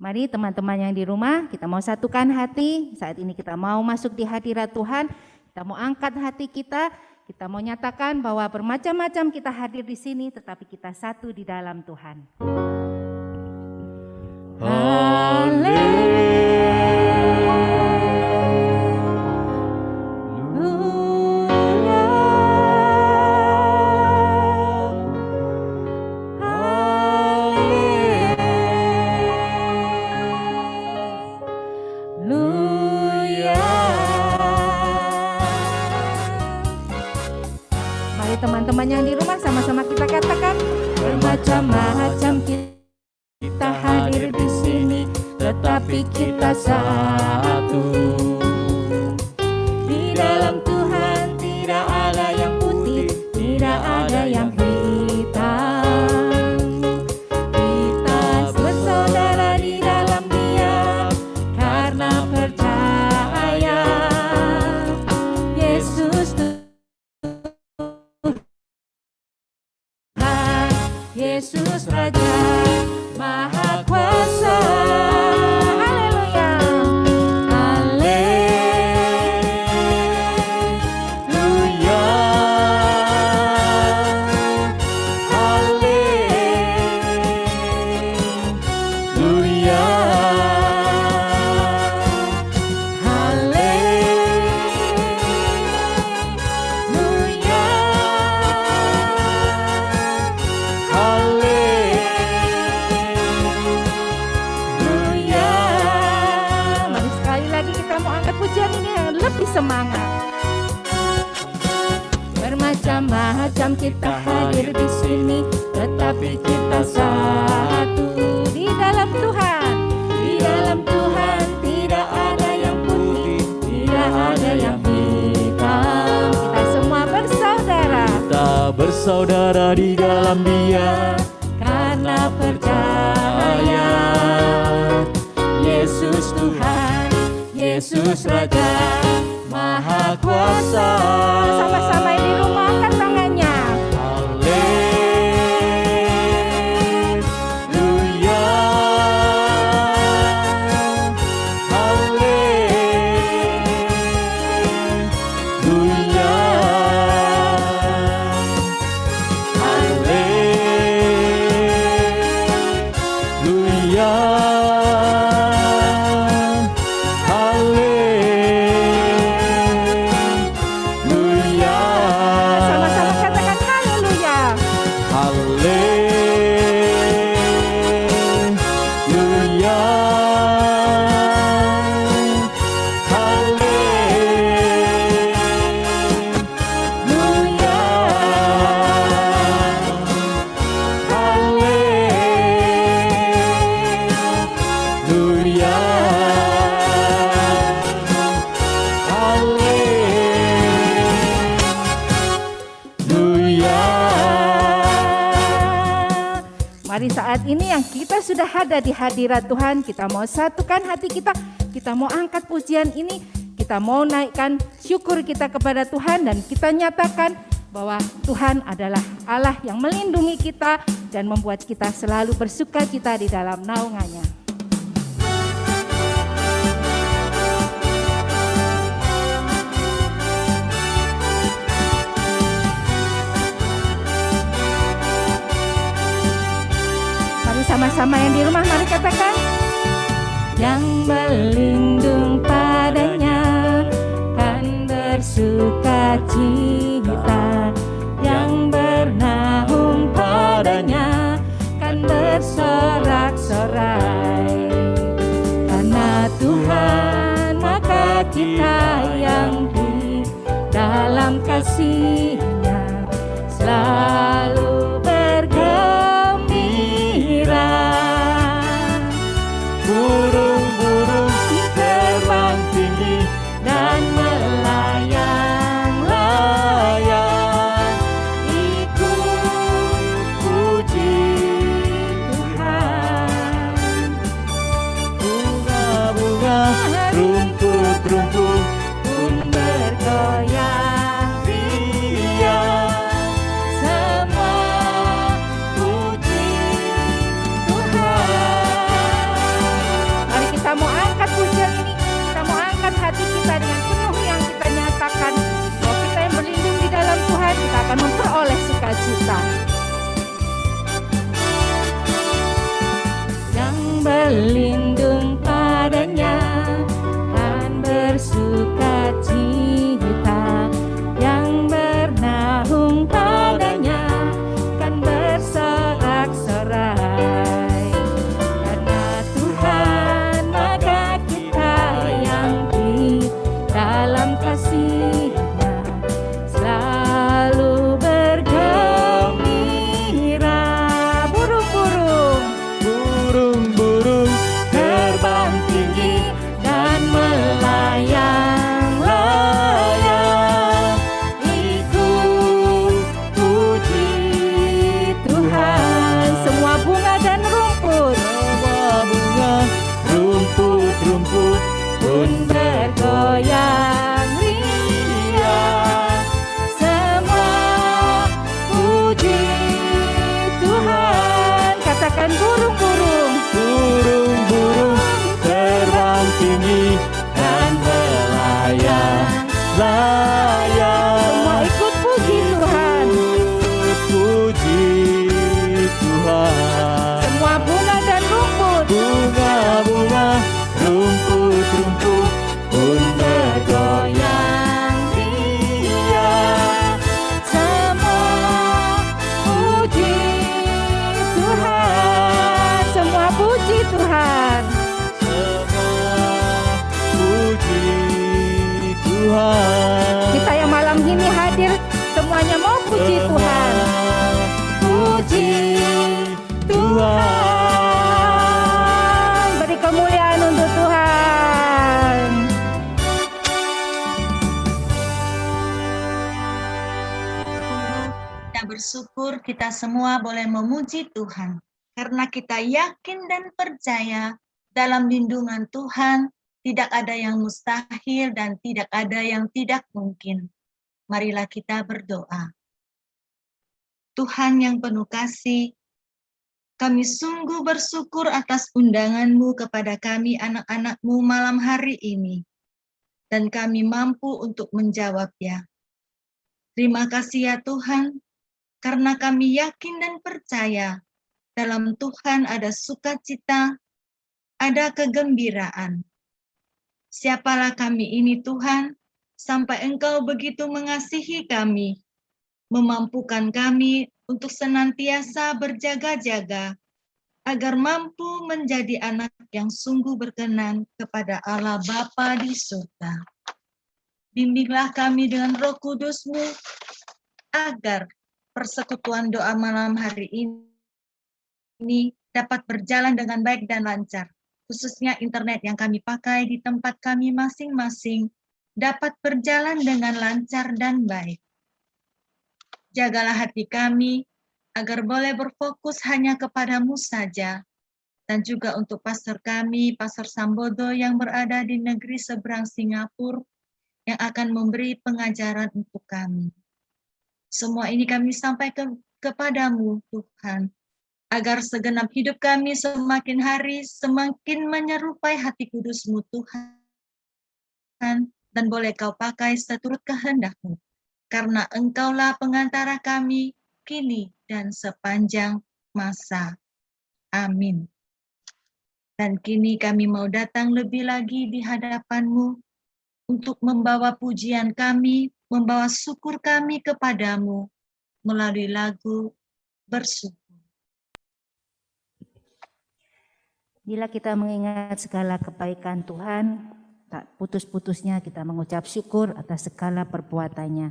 Mari teman-teman yang di rumah, kita mau satukan hati. Saat ini kita mau masuk di hadirat Tuhan. Kita mau angkat hati kita. Kita mau nyatakan bahwa bermacam-macam kita hadir di sini, tetapi kita satu di dalam Tuhan. Teman-teman yang di rumah sama-sama kita katakan, bermacam-macam kita hadir di sini, tetapi kita satu. Di dalam Tuhan tidak ada yang putih, tidak ada yang hitam. Kita bersaudara di dalam Dia karena percaya Yesus Yesus Raja Maha Kuasa. Haleluya. Haleluya. Haleluya. Semangat. Bermacam-macam kita hadir di sini, tetapi kita satu di dalam Tuhan. Di dalam Tuhan tidak ada yang putih, tidak ada yang hitam. Kita semua bersaudara. Kita bersaudara di dalam Dia karena percaya Yesus Tuhan, Yesus Raja Maha Kuasa. Sama-sama di rumah angkat tangannya. Haleluya. Haleluya. Haleluya. Mari saat ini yang kita sudah ada di hadirat Tuhan, kita mau satukan hati kita mau angkat pujian ini, kita mau naikkan syukur kita kepada Tuhan dan kita nyatakan bahwa Tuhan adalah Allah yang melindungi kita dan membuat kita selalu bersukacita di dalam naungannya. Sama-sama yang di rumah mari katakan, yang berlindung padanya kan bersukacita, yang bernaung padanya kan bersorak-sorai. Karena Tuhan maka kita yang di dalam kasih-Nya selalu burung-burung terbang tinggi dan melayang-layang, ikut puji Tuhan. Bunga-bunga, rumput-rumput pun bergoyang riang, semua puji Tuhan. berlindung padanya, kan bersuka cita, yang bernaung padanya kan bersorak-sorai. Karena Tuhan maka kita yang di dalam kasih-Nya selalu bergembira. Burung-burung terbang tinggi dan melayang-layang, ikut puji Tuhan. Semua bunga dan rumput, rumput pun bergoyang riang. Semua puji Tuhan. Katakan burung-burung terbang tinggi dan melayang-layang. Semua ikut puji Tuhan. Puji Tuhan. Semua bunga dan rumput, rumput pun bergoyang riang. Semua puji Tuhan. Semua puji Tuhan. Puji Tuhan. Kita yang malam ini hadir semuanya mau puji Tuhan. Puji Tuhan. Beri kemuliaan untuk Tuhan. Kita bersyukur kita semua boleh memuji Tuhan. Karena kita yakin dan percaya dalam lindungan Tuhan tidak ada yang mustahil dan tidak ada yang tidak mungkin. Marilah kita berdoa. Tuhan yang penuh kasih, kami sungguh bersyukur atas undangan-Mu kepada kami anak-anak-Mu malam hari ini. Dan kami mampu untuk menjawabnya. Terima kasih ya Tuhan, karena kami yakin dan percaya dalam Tuhan ada sukacita, ada kegembiraan. Siapalah kami ini Tuhan, sampai Engkau begitu mengasihi kami, memampukan kami untuk senantiasa berjaga-jaga, agar mampu menjadi anak yang sungguh berkenan kepada Allah Bapa di surga. Bimbinglah kami dengan Roh Kudus-Mu, agar persekutuan doa malam hari ini dapat berjalan dengan baik dan lancar. Khususnya internet yang kami pakai di tempat kami masing-masing dapat berjalan dengan lancar dan baik. Jagalah hati kami agar boleh berfokus hanya kepadamu saja, dan juga untuk pastor kami, Pastor Sambodo yang berada di negeri seberang Singapura, yang akan memberi pengajaran untuk kami. Semua ini kami sampaikan kepadamu Tuhan, agar segenap hidup kami semakin hari semakin menyerupai hati kudus-Mu Tuhan, dan boleh Kau pakai seturut kehendak-Mu, karena Engkaulah pengantara kami kini dan sepanjang masa. Amin. Dan kini kami mau datang lebih lagi di hadapan-Mu untuk membawa pujian kami, membawa syukur kami kepadamu melalui lagu bersyukur. Bila kita mengingat segala kebaikan Tuhan, tak putus-putusnya kita mengucap syukur atas segala perbuatannya.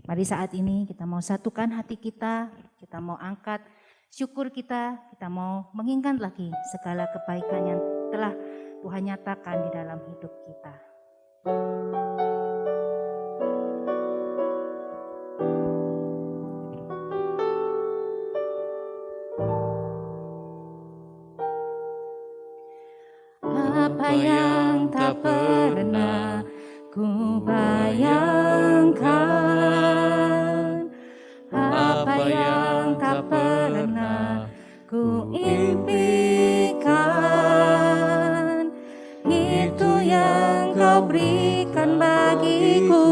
Mari saat ini kita mau satukan hati kita mau angkat syukur kita mau mengingat lagi segala kebaikan yang telah Tuhan nyatakan di dalam hidup kita. Apa yang tak pernah ku bayangkan, apa yang tak pernah ku impikan, itu yang Kau berikan bagiku.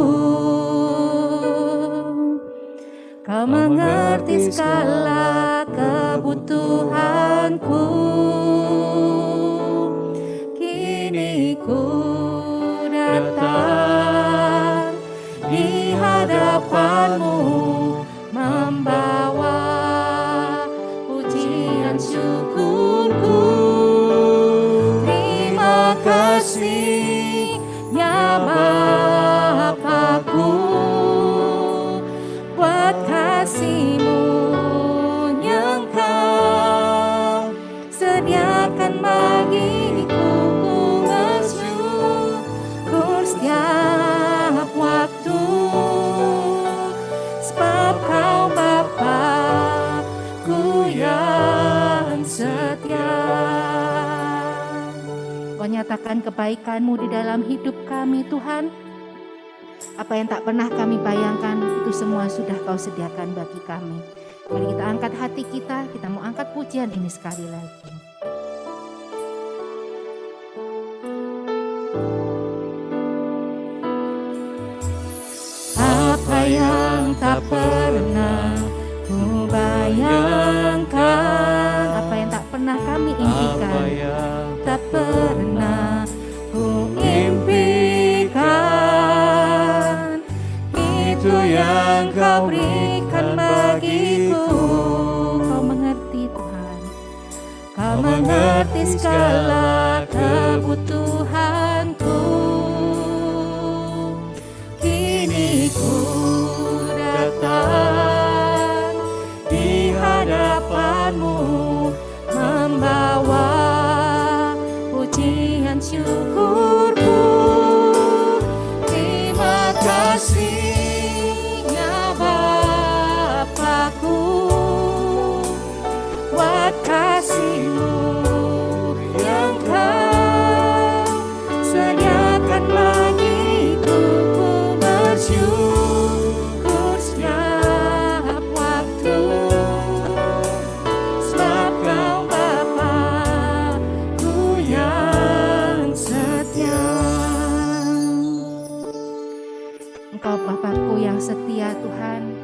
Kau mengerti segala kebutuhanku. ku datang di hadapan-Mu, membawa pujian syukurku. Terima kasih ya Bapa-Ku, buat kasih-Mu yang Kau sediakan bagiku. Ku bersyukur setiap waktu, sebab Kau Bapa-Ku yang setia. Kau nyatakan kebaikan-Mu di dalam hidup kami, Tuhan. Apa yang tak pernah kami bayangkan, itu semua sudah Kau sediakan bagi kami. Mari kita angkat hati kita mau angkat pujian ini sekali lagi. Apa yang tak pernah ku bayangkan, apa yang tak pernah kami impikan, tak pernah ku impikan, itu yang Kau berikan bagiku. Kau mengerti Tuhan, Kau mengerti segala kebutuhanku. Kini ku datang di hadapan-Mu, membawa pujian syukurku. Terima kasih ya Bapa-Ku, buat kasih-Mu yang Kau sediakan bagiku. Ku bersyukur setiap waktu, sebab Kau Bapa-Ku yang setia. Engkau Bapa-Ku yang setia, Tuhan.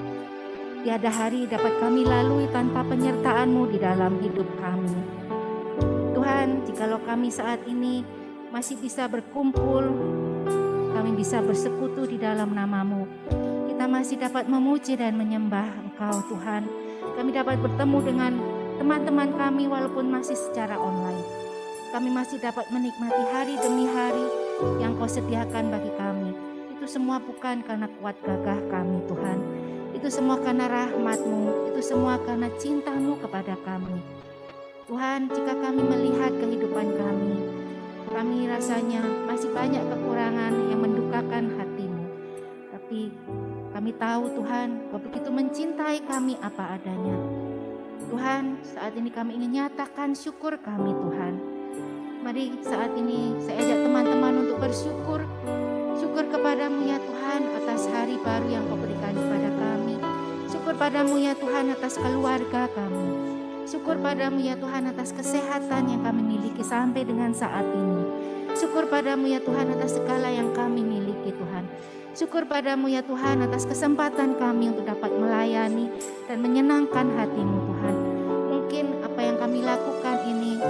Tiada hari dapat kami lalui tanpa penyertaan-Mu di dalam hidup kami. Tuhan, jikalau kami saat ini masih bisa berkumpul, kami bisa bersekutu di dalam nama-Mu, kita masih dapat memuji dan menyembah Engkau, Tuhan. Kami dapat bertemu dengan teman-teman kami walaupun masih secara online. Kami masih dapat menikmati hari demi hari yang Kau sediakan bagi kami. Itu semua bukan karena kuat gagah kami, Tuhan. Itu semua karena rahmat-Mu, itu semua karena cinta-Mu kepada kami. Tuhan, jika kami melihat kehidupan kami rasanya masih banyak kekurangan yang mendukakan hati-Mu. Tapi kami tahu Tuhan, Kau begitu mencintai kami apa adanya. Tuhan, saat ini kami ingin nyatakan syukur kami, Tuhan. Mari saat ini saya ajak teman-teman untuk bersyukur. Syukur kepadamu ya Tuhan atas hari baru yang Kau berikan kepada kami. Syukur padamu ya Tuhan atas keluarga kami. Syukur padamu ya Tuhan atas kesehatan yang kami miliki sampai dengan saat ini. Syukur padamu ya Tuhan atas segala yang kami miliki Tuhan. Syukur padamu ya Tuhan atas kesempatan kami untuk dapat melayani dan menyenangkan hati-Mu Tuhan. Mungkin apa yang kami lakukan ini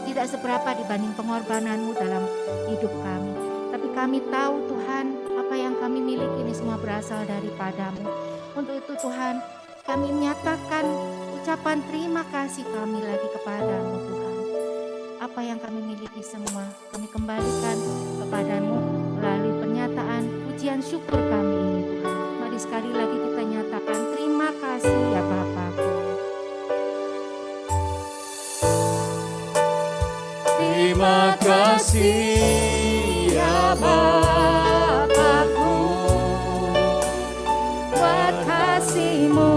tidak seberapa dibanding pengorbanan-Mu dalam hidup kami. Tapi kami tahu Tuhan, apa yang kami miliki ini semua berasal daripada-Mu. Untuk itu Tuhan, kami menyatakan ucapan terima kasih kami lagi kepada-Mu Tuhan. Apa yang kami miliki semua, kami kembalikan kepada-Mu melalui pernyataan pujian syukur kami ini Tuhan. Mari sekali lagi kita nyatakan terima kasih ya Bapa-Ku. Terima kasih ya Bapa-Ku, buat kasih-Mu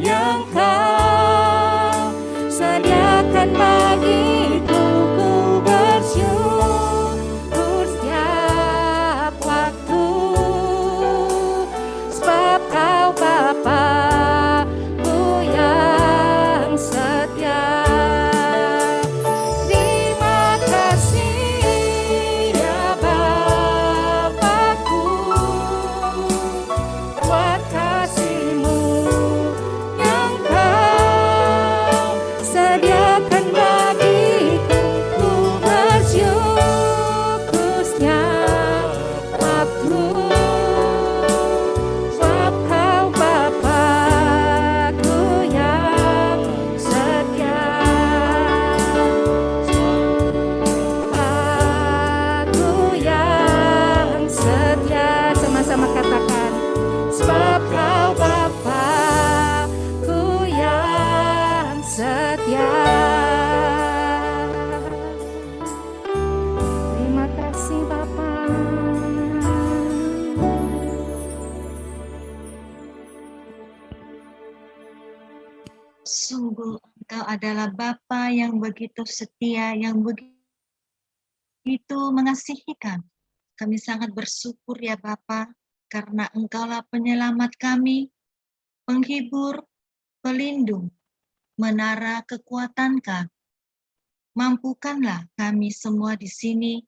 yang Kau sediakan bagiku. Ku bersyukur setiap waktu, sebab Kau Bapa-Ku yang setia. Terima kasih ya Bapa. adalah Bapa yang begitu setia, yang begitu mengasihi kami. Kami sangat bersyukur ya Bapa, karena Engkaulah penyelamat kami, penghibur, pelindung, menara kekuatan kami. Mampukanlah kami semua di sini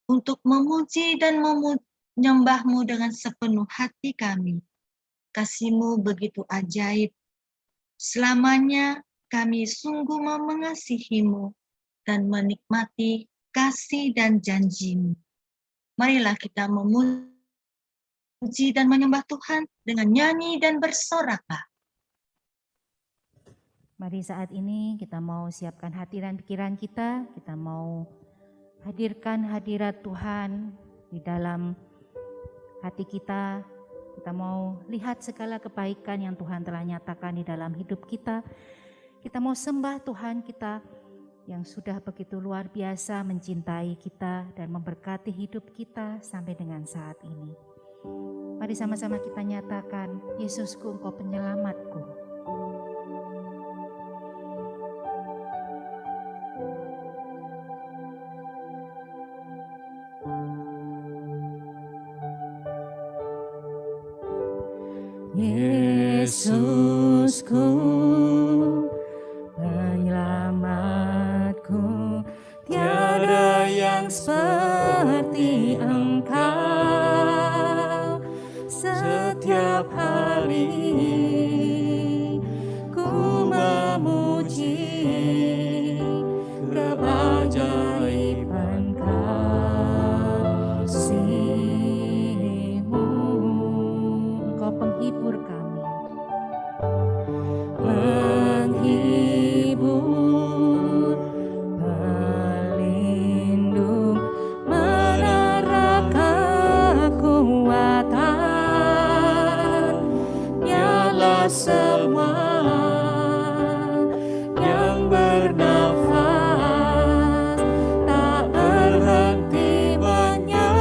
untuk memuji dan menyembah-Mu dengan sepenuh hati kami. Kasih-Mu begitu ajaib. Selamanya kami sungguh mengasihi-Mu dan menikmati kasih dan janji-Mu. Marilah kita memuji dan menyembah Tuhan dengan nyanyi dan bersoraklah. Mari saat ini kita mau siapkan hati dan pikiran kita mau hadirkan hadirat Tuhan di dalam hati kita mau lihat segala kebaikan yang Tuhan telah nyatakan di dalam hidup kita mau sembah Tuhan kita yang sudah begitu luar biasa mencintai kita dan memberkati hidup kita sampai dengan saat ini. Mari sama-sama kita nyatakan, Yesusku, Engkau penyelamatku. Yesusku, penyelamatku, tiada yang seperti Engkau. Setiap hari ku memuji keajaiban kasih-Mu. Engkau penghibur kami, penghibur, pelindung, menara kekuatan. Dialah semua yang bernafas tak berhenti menyembah-Mu.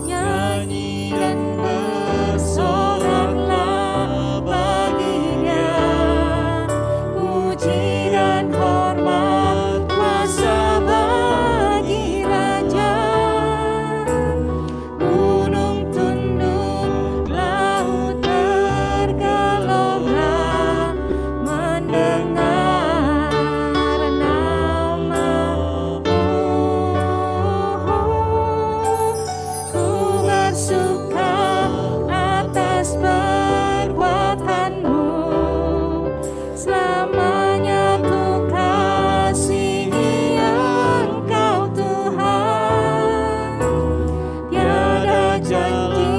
Nyanyi dan bersoraklah baginya, puji dan hormat kuasa bagi Raja. Gunung tunduk, laut tergelorlah mendengar nama-Mu. Ku bersuka atas perbuatan-Mu, selamanya ku kasihi Engkau Tuhan. Tiada janji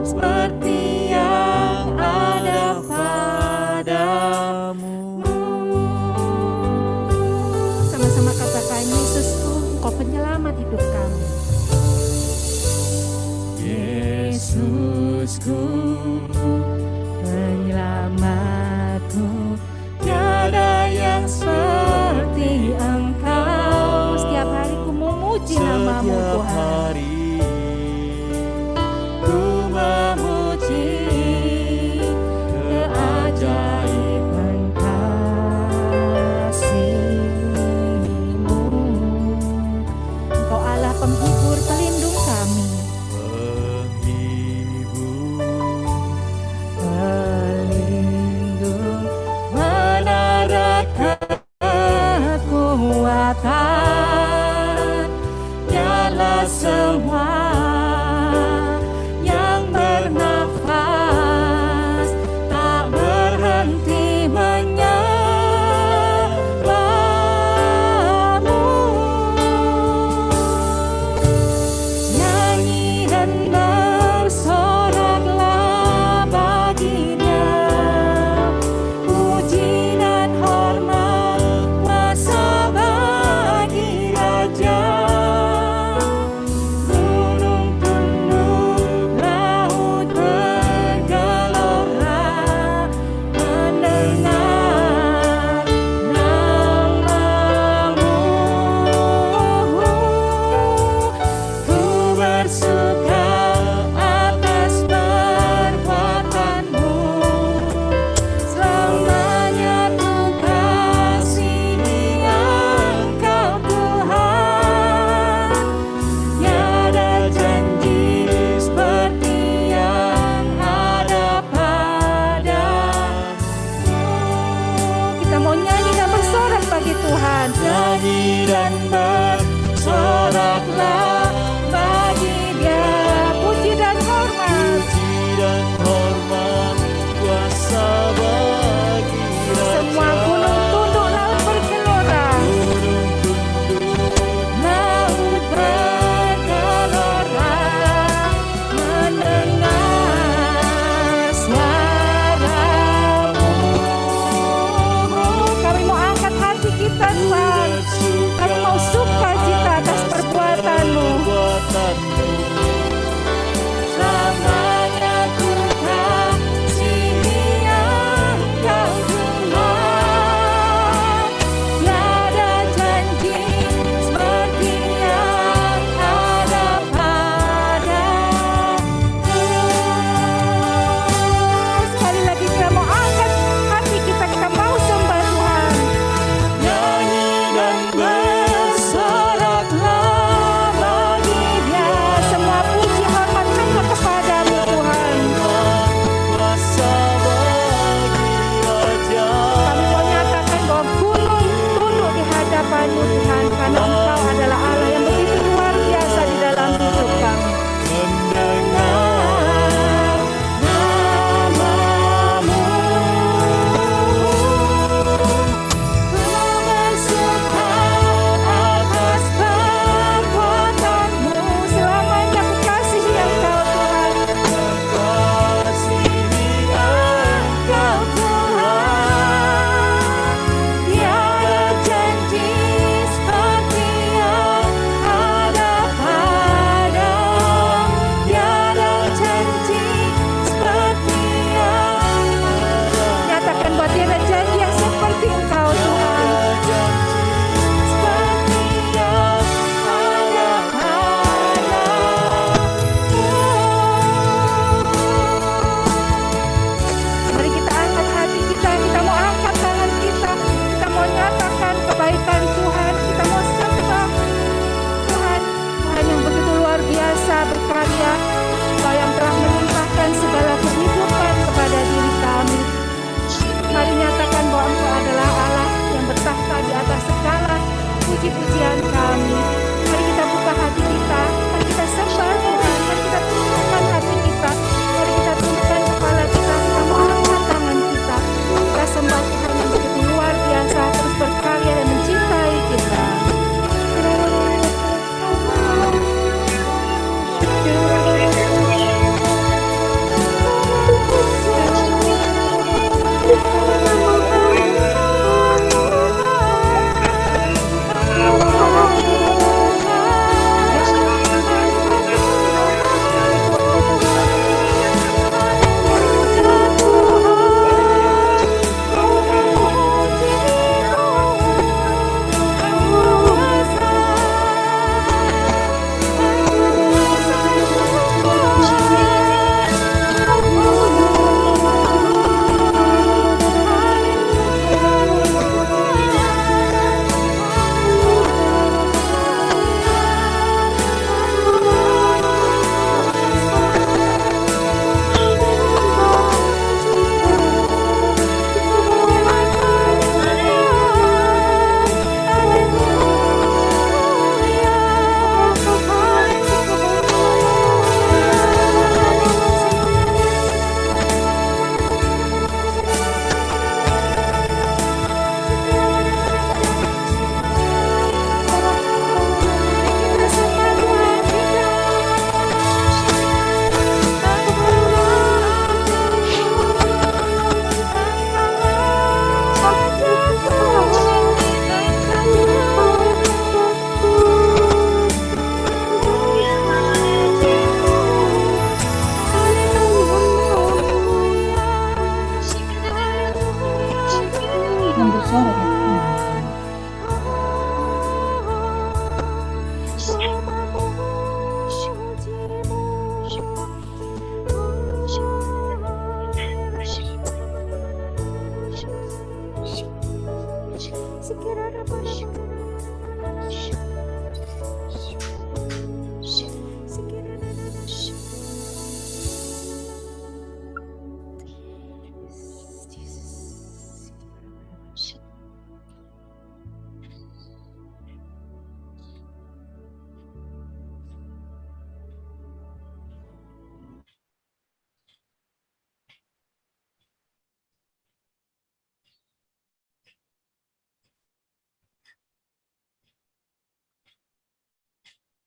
seperti yang ada padamu. Sama-sama katakan, Yesusku, Engkau penyelamat hidup kami. Yesusku, penyelamatku, tiada yang seperti Engkau. Setiap hari ku memuji nama-Mu Tuhan. Ku memuji keajaiban kasih-Mu. Engkau Allah penghibur, pelindung kami.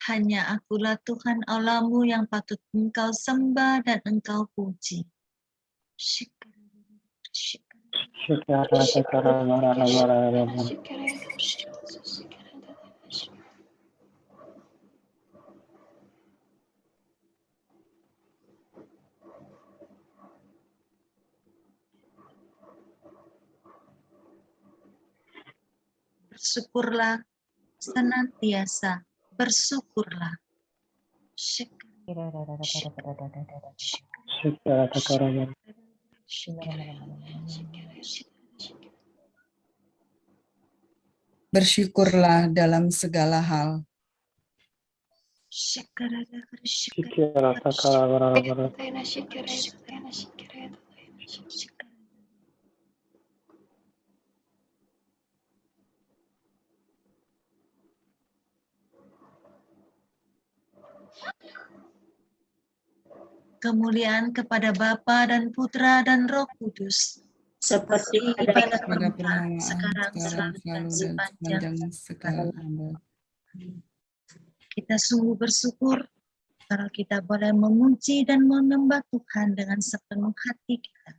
Hanya akulah Tuhan Allahmu yang patut engkau sembah dan engkau puji. Bersyukurlah senantiasa, bersyukurlah. Bersyukurlah dalam segala hal. Kemuliaan kepada Bapa dan Putra dan Roh Kudus, seperti pada permulaan, sekarang, selalu, dan sepanjang segala abad. Kita sungguh bersyukur kalau kita boleh memuji dan menyembah Tuhan dengan sepenuh hati kita.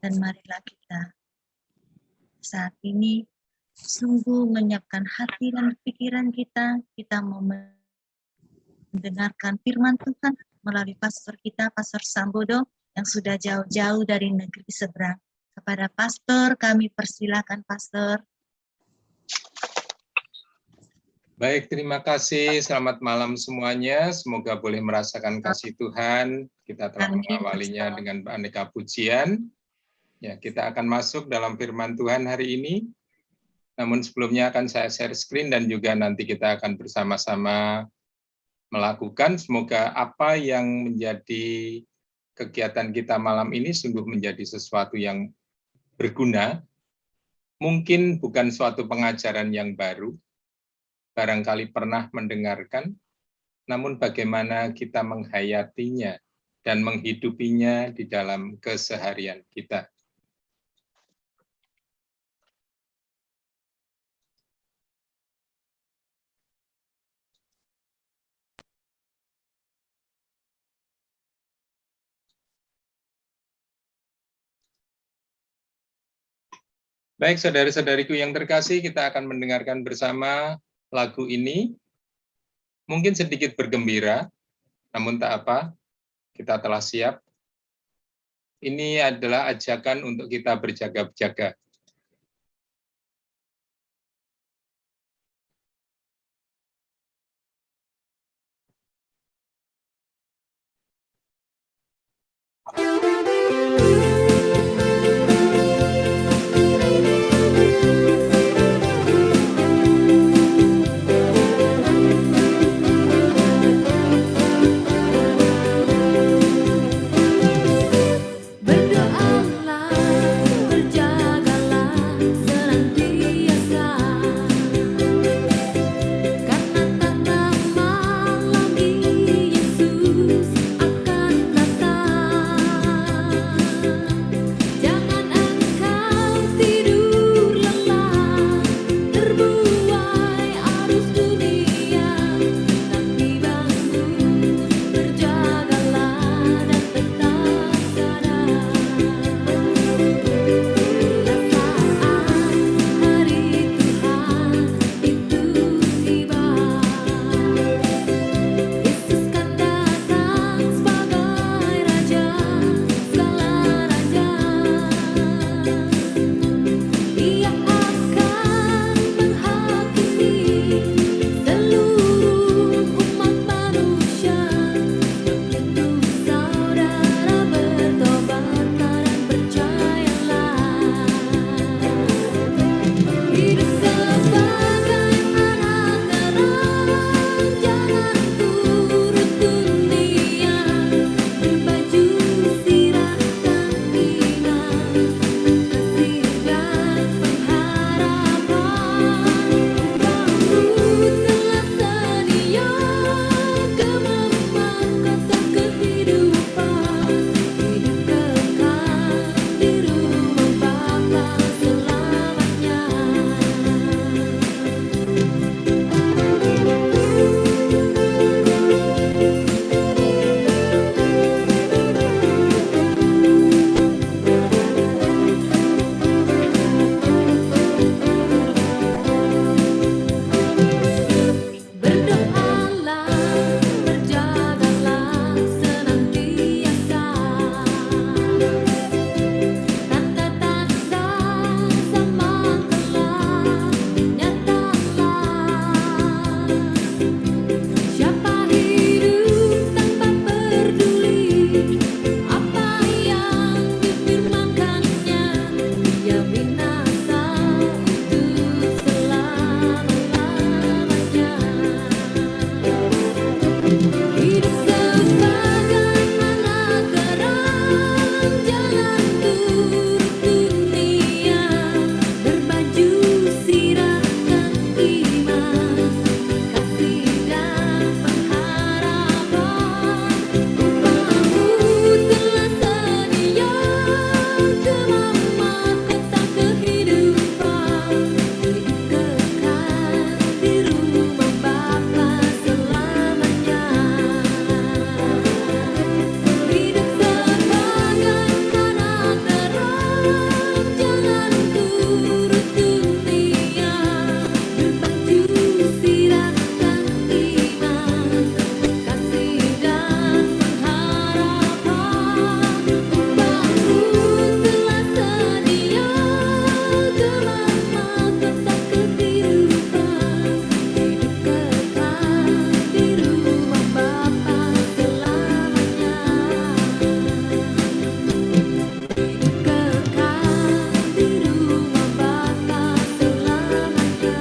Dan marilah kita saat ini sungguh menyiapkan hati dan pikiran kita. Kita mau mendengarkan firman Tuhan melalui pastor kita, Pastor Sambodo, yang sudah jauh-jauh dari negeri seberang. Kepada pastor, kami persilakan pastor. Baik, terima kasih. Selamat malam semuanya. Semoga boleh merasakan kasih Tuhan. Kita telah mengawalinya dengan aneka pujian. Ya, kita akan masuk dalam firman Tuhan hari ini. Namun sebelumnya akan saya share screen dan juga nanti kita akan bersama-sama melakukan. Semoga apa yang menjadi kegiatan kita malam ini sungguh menjadi sesuatu yang berguna. Mungkin bukan suatu pengajaran yang baru, barangkali pernah mendengarkan, namun bagaimana kita menghayatinya dan menghidupinya di dalam keseharian kita. Baik, saudara-saudariku yang terkasih, kita akan mendengarkan bersama lagu ini. Mungkin sedikit bergembira, namun tak apa, kita telah siap. Ini adalah ajakan untuk kita berjaga-jaga. Berdoalah, berjagalah. jangan turut dunia, berbaju sirahkan iman, kasih dan pengharapan. Upahmu telah sedia, gemah mahkota kehidupan, hidup kekal di rumah Bapa selamanya. Hidup sebagai tanah terang, jangan turut dunia, berbaju sirahkan iman, kasih dan pengharapan. Upahmu telah sedia, gemah mahkota kehidupan, hidup kekal di rumah Bapa selamanya. Hidup kekal di rumah Bapa selamanya.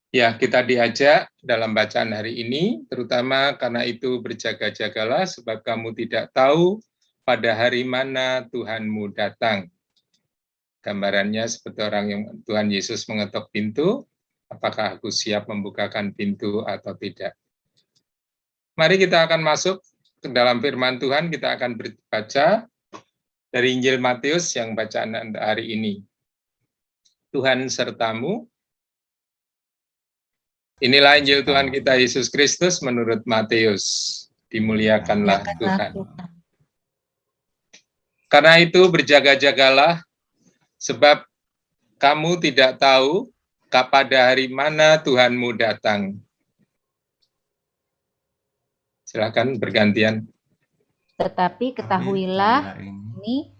Ya, kita diajak dalam bacaan hari ini, terutama karena itu berjaga-jagalah sebab kamu tidak tahu pada hari mana Tuhanmu datang. Gambarannya seperti orang yang Tuhan Yesus mengetok pintu, apakah aku siap membukakan pintu atau tidak. Mari kita akan masuk ke dalam firman Tuhan, kita akan berbaca dari Injil Matius yang bacaan hari ini. Tuhan sertamu. Inilah Injil Tuhan kita Yesus Kristus menurut Matius. Dimuliakanlah Tuhan. Karena itu berjaga-jagalah, sebab kamu tidak tahu pada hari mana Tuhanmu datang. Silakan bergantian. Tetapi ketahuilah ini,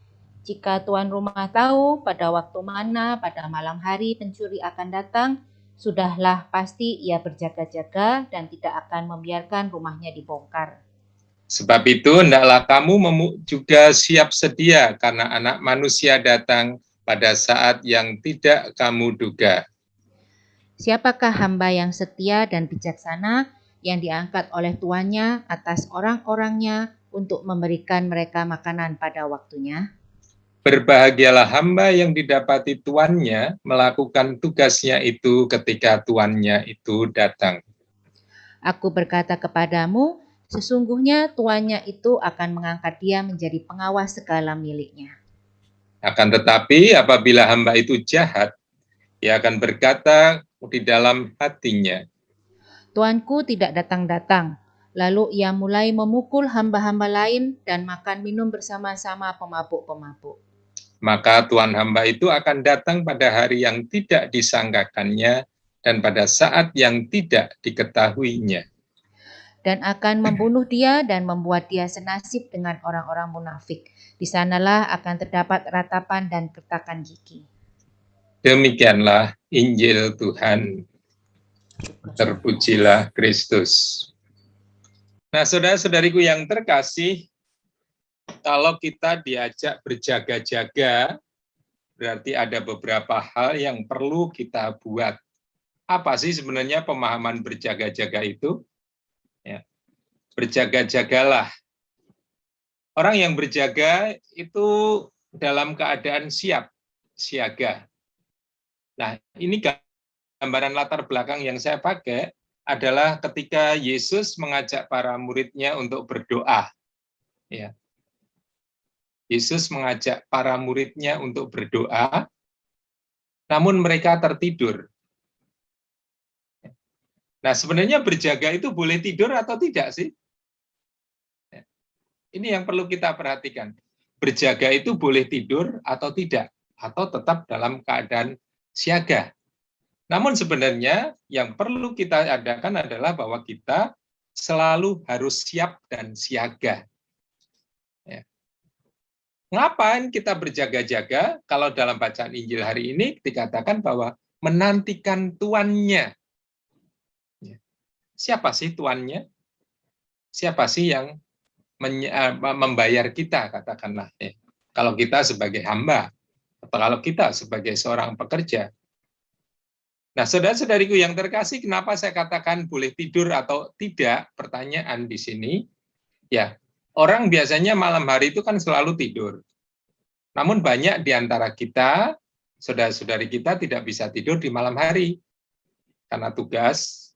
jika tuan rumah tahu pada waktu mana pada malam hari pencuri akan datang, sudahlah pasti ia berjaga-jaga dan tidak akan membiarkan rumahnya dibongkar. Sebab itu hendaklah kamu juga siap sedia, karena Anak Manusia datang pada saat yang tidak kamu duga. Siapakah hamba yang setia dan bijaksana yang diangkat oleh tuannya atas orang-orangnya untuk memberikan mereka makanan pada waktunya? Berbahagialah hamba yang didapati tuannya melakukan tugasnya itu ketika tuannya itu datang. Aku berkata kepadamu, sesungguhnya tuannya itu akan mengangkat dia menjadi pengawas segala miliknya. Akan tetapi apabila hamba itu jahat, ia akan berkata di dalam hatinya, Tuanku tidak datang-datang. Lalu ia mulai memukul hamba-hamba lain dan makan minum bersama-sama pemabuk-pemabuk. Maka tuan hamba itu akan datang pada hari yang tidak disangkakannya dan pada saat yang tidak diketahuinya. Dan akan membunuh dia dan membuat dia senasib dengan orang-orang munafik. Di sanalah akan terdapat ratapan dan kertakan gigi. Demikianlah Injil Tuhan. Terpujilah Kristus. Nah, saudara-saudariku yang terkasih, kalau kita diajak berjaga-jaga, berarti ada beberapa hal yang perlu kita buat. Apa sih sebenarnya pemahaman berjaga-jaga itu? Ya. Berjaga-jagalah. Orang yang berjaga itu dalam keadaan siap, siaga. Nah, ini gambaran latar belakang yang saya pakai adalah ketika Yesus mengajak para muridnya untuk berdoa. Ya. Yesus mengajak para muridnya untuk berdoa, namun mereka tertidur. Nah, sebenarnya berjaga itu boleh tidur atau tidak sih? Ini yang perlu kita perhatikan. Berjaga itu boleh tidur atau tidak, atau tetap dalam keadaan siaga. Namun sebenarnya yang perlu kita adakan adalah bahwa kita selalu harus siap dan siaga. Ya. Ngapain kita berjaga-jaga? Kalau dalam bacaan Injil hari ini dikatakan bahwa menantikan tuannya. Ya. Siapa sih tuannya? Siapa sih yang membayar kita, katakanlah. Ya. Kalau kita sebagai hamba. Atau kalau kita sebagai seorang pekerja. Nah, saudara-saudariku yang terkasih, kenapa saya katakan boleh tidur atau tidak? Pertanyaan di sini, ya, orang biasanya malam hari itu kan selalu tidur. Namun banyak di antara kita, saudara-saudari kita tidak bisa tidur di malam hari. Karena tugas,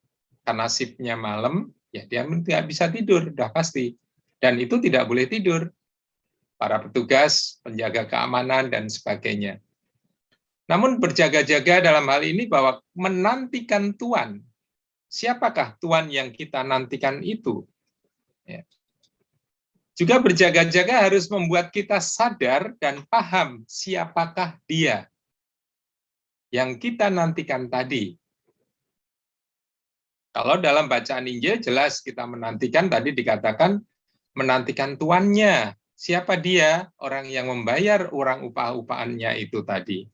karena shift-nya malam, ya dia tidak bisa tidur, sudah pasti. Dan itu tidak boleh tidur. Para petugas, penjaga keamanan, dan sebagainya. Namun berjaga-jaga dalam hal ini bahwa menantikan Tuhan. Siapakah Tuhan yang kita nantikan itu? Ya. Juga berjaga-jaga harus membuat kita sadar dan paham siapakah Dia yang kita nantikan tadi. Kalau dalam bacaan Injil jelas kita menantikan, tadi dikatakan menantikan tuannya. Siapa dia? Orang yang membayar orang upah-upahannya itu tadi.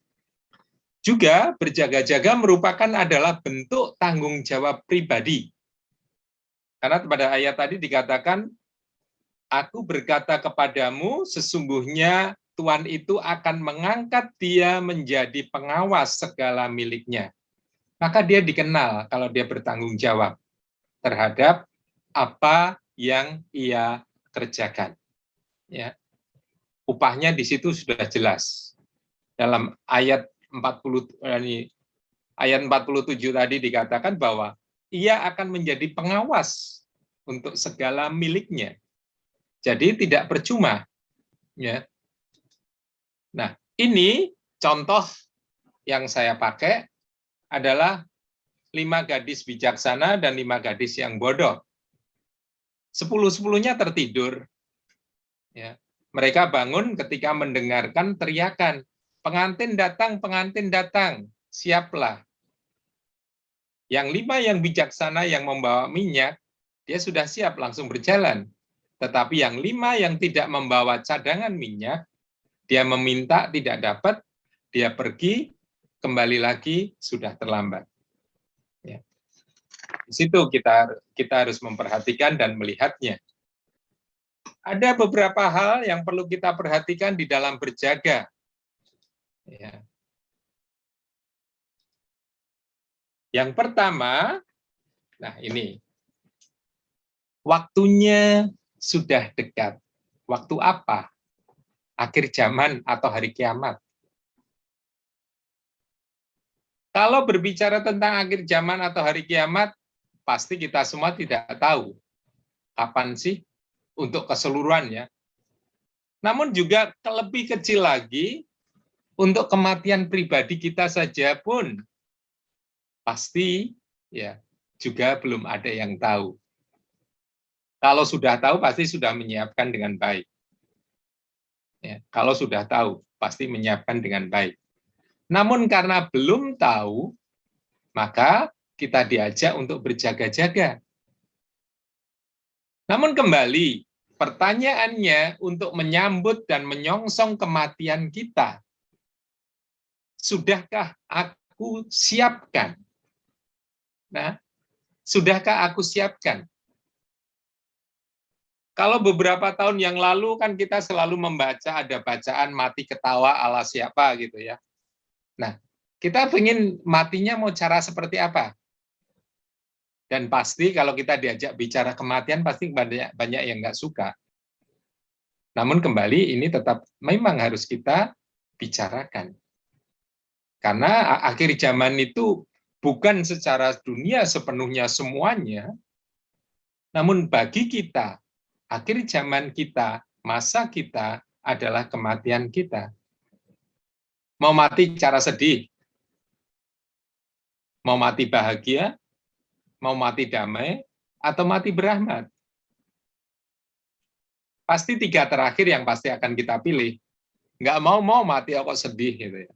Juga berjaga-jaga merupakan adalah bentuk tanggung jawab pribadi. Karena pada ayat tadi dikatakan, aku berkata kepadamu, sesungguhnya Tuhan itu akan mengangkat dia menjadi pengawas segala miliknya. Maka dia dikenal kalau dia bertanggung jawab terhadap apa yang ia kerjakan. Ya. Upahnya di situ sudah jelas. Dalam ayat 47 tadi dikatakan bahwa ia akan menjadi pengawas untuk segala miliknya. Jadi tidak percuma. Ya. Nah, ini contoh yang saya pakai adalah 5 gadis bijaksana dan 5 gadis yang bodoh. 10-10-nya tertidur. Ya. Mereka bangun ketika mendengarkan teriakan, pengantin datang, siaplah. Yang 5 yang bijaksana yang membawa minyak, dia sudah siap langsung berjalan. Tetapi yang 5 yang tidak membawa cadangan minyak, dia meminta tidak dapat, dia pergi, kembali lagi sudah terlambat. Ya. Di situ kita harus memperhatikan dan melihatnya. Ada beberapa hal yang perlu kita perhatikan di dalam berjaga. Ya. Yang pertama, nah ini, waktunya sudah dekat. Waktu apa? Akhir zaman atau hari kiamat? Kalau berbicara tentang akhir zaman atau hari kiamat, pasti kita semua tidak tahu kapan sih untuk keseluruhannya. Namun juga lebih kecil lagi, untuk kematian pribadi kita saja pun pasti ya juga belum ada yang tahu. Kalau sudah tahu pasti sudah menyiapkan dengan baik. Ya, kalau sudah tahu pasti menyiapkan dengan baik. Namun karena belum tahu, maka kita diajak untuk berjaga-jaga. Namun kembali, pertanyaannya untuk menyambut dan menyongsong kematian kita, sudahkah aku siapkan? Nah, sudahkah aku siapkan? Kalau beberapa tahun yang lalu kan kita selalu membaca ada bacaan mati ketawa ala siapa gitu ya. Nah, kita ingin matinya mau cara seperti apa? Dan pasti kalau kita diajak bicara kematian pasti banyak yang nggak suka. Namun kembali ini tetap memang harus kita bicarakan. Karena akhir zaman itu bukan secara dunia sepenuhnya semuanya, namun bagi kita, akhir zaman kita, masa kita adalah kematian kita. Mau mati cara sedih, mau mati bahagia, mau mati damai, atau mati berahmat. Pasti 3 terakhir yang pasti akan kita pilih. Nggak mau mati kok sedih gitu ya.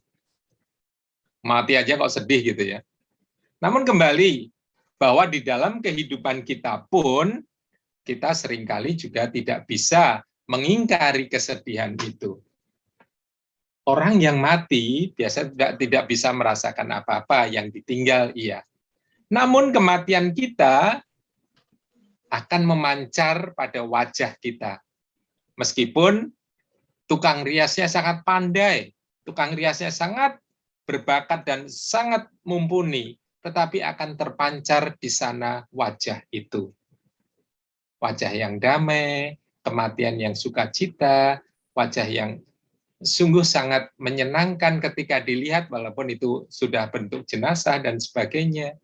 Mati aja kok sedih gitu ya. Namun kembali, bahwa di dalam kehidupan kita pun, kita seringkali juga tidak bisa mengingkari kesedihan itu. Orang yang mati biasa tidak bisa merasakan apa-apa, yang ditinggal iya. Namun kematian kita akan memancar pada wajah kita. Meskipun tukang riasnya sangat pandai, tukang riasnya sangat berbakat dan sangat mumpuni, tetapi akan terpancar di sana wajah itu. Wajah yang damai, kematian yang sukacita, wajah yang sungguh sangat menyenangkan ketika dilihat walaupun itu sudah bentuk jenazah dan sebagainya.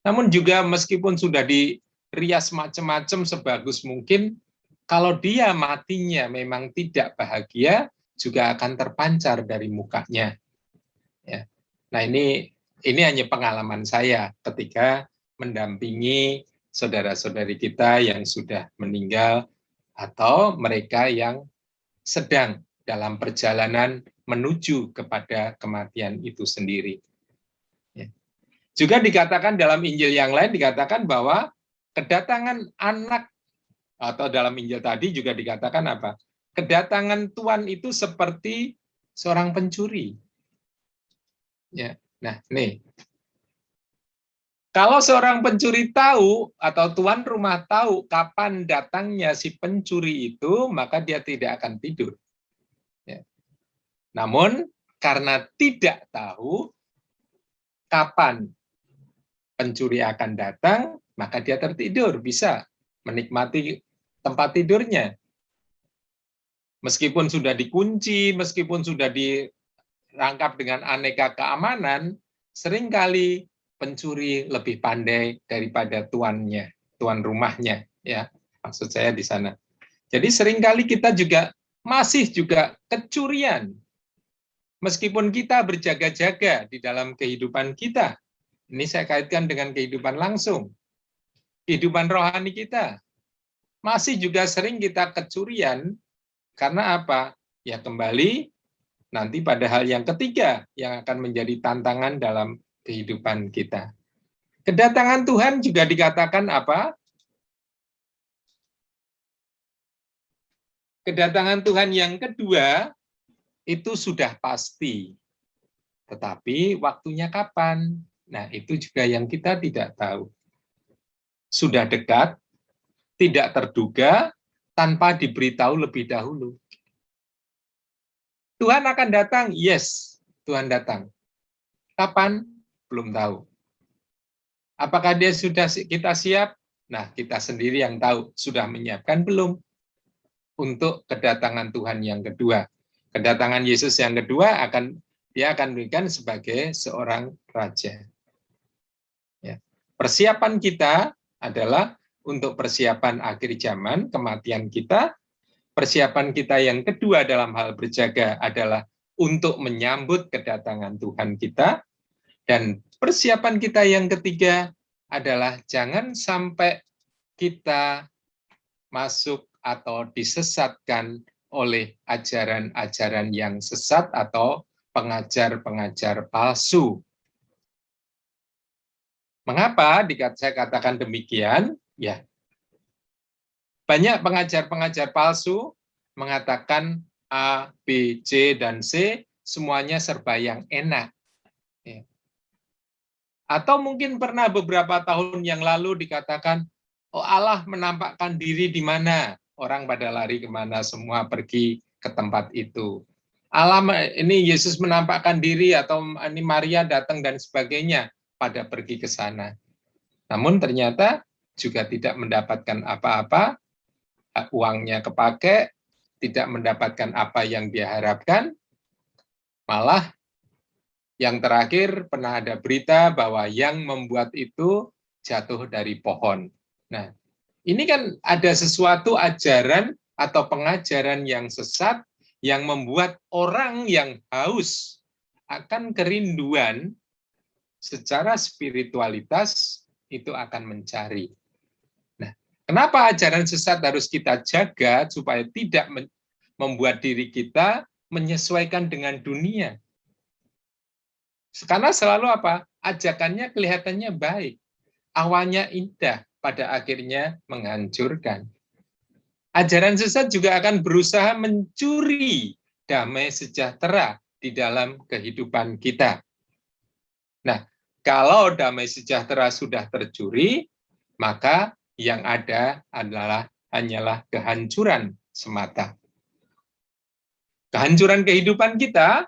Namun juga meskipun sudah dirias macam-macam sebagus mungkin, kalau dia matinya memang tidak bahagia, juga akan terpancar dari mukanya. Ya. Nah ini hanya pengalaman saya ketika mendampingi saudara-saudari kita yang sudah meninggal atau mereka yang sedang dalam perjalanan menuju kepada kematian itu sendiri. Ya. Juga dikatakan dalam Injil yang lain dikatakan bahwa kedatangan anak atau dalam Injil tadi juga dikatakan apa? Kedatangan Tuhan itu seperti seorang pencuri. Ya. Nah, nih. Kalau seorang pencuri tahu atau tuan rumah tahu kapan datangnya si pencuri itu, maka dia tidak akan tidur. Ya. Namun karena tidak tahu kapan pencuri akan datang, maka dia tertidur, bisa menikmati tempat tidurnya. Meskipun sudah dikunci, meskipun sudah dirangkap dengan aneka keamanan, seringkali pencuri lebih pandai daripada tuan rumahnya, ya. Maksud saya di sana. Jadi seringkali kita juga masih kecurian. Meskipun kita berjaga-jaga di dalam kehidupan kita. Ini saya kaitkan dengan kehidupan langsung. Kehidupan rohani kita. Masih juga sering kita kecurian karena apa? Ya kembali nanti pada hal yang ketiga yang akan menjadi tantangan dalam kehidupan kita. Kedatangan Tuhan juga dikatakan apa? Kedatangan Tuhan yang kedua itu sudah pasti. Tetapi waktunya kapan? Nah, itu juga yang kita tidak tahu. Sudah dekat, tidak terduga, tanpa diberitahu lebih dahulu. Tuhan akan datang, yes, Tuhan datang. Kapan? Belum tahu. Apakah dia sudah kita siap? Nah, kita sendiri yang tahu, sudah menyiapkan belum untuk kedatangan Tuhan yang kedua. Kedatangan Yesus yang kedua dia akan berikan sebagai seorang raja. Ya. Persiapan kita adalah untuk persiapan akhir zaman, kematian kita. Persiapan kita yang kedua dalam hal berjaga adalah untuk menyambut kedatangan Tuhan kita. Dan persiapan kita yang ketiga adalah jangan sampai kita masuk atau disesatkan oleh ajaran-ajaran yang sesat atau pengajar-pengajar palsu. Mengapa saya katakan demikian? Ya, banyak pengajar-pengajar palsu mengatakan A, B, C, dan C semuanya serba yang enak. Ya. Atau mungkin pernah beberapa tahun yang lalu dikatakan, oh Allah menampakkan diri di mana? Orang pada lari kemana, semua pergi ke tempat itu. Allah, ini Yesus menampakkan diri atau ini Maria datang dan sebagainya, pada pergi ke sana. Namun ternyata juga tidak mendapatkan apa-apa, uangnya kepake, tidak mendapatkan apa yang dia harapkan, malah yang terakhir pernah ada berita bahwa yang membuat itu jatuh dari pohon. Nah, ini kan ada sesuatu ajaran atau pengajaran yang sesat yang membuat orang yang haus akan kerinduan secara spiritualitas itu akan mencari. Nah, kenapa ajaran sesat harus kita jaga supaya tidak membuat diri kita menyesuaikan dengan dunia? Karena selalu apa? Ajakannya kelihatannya baik, awalnya indah, pada akhirnya menghancurkan. Ajaran sesat juga akan berusaha mencuri damai sejahtera di dalam kehidupan kita. Nah, kalau damai sejahtera sudah tercuri, maka yang ada hanyalah kehancuran semata. Kehancuran kehidupan kita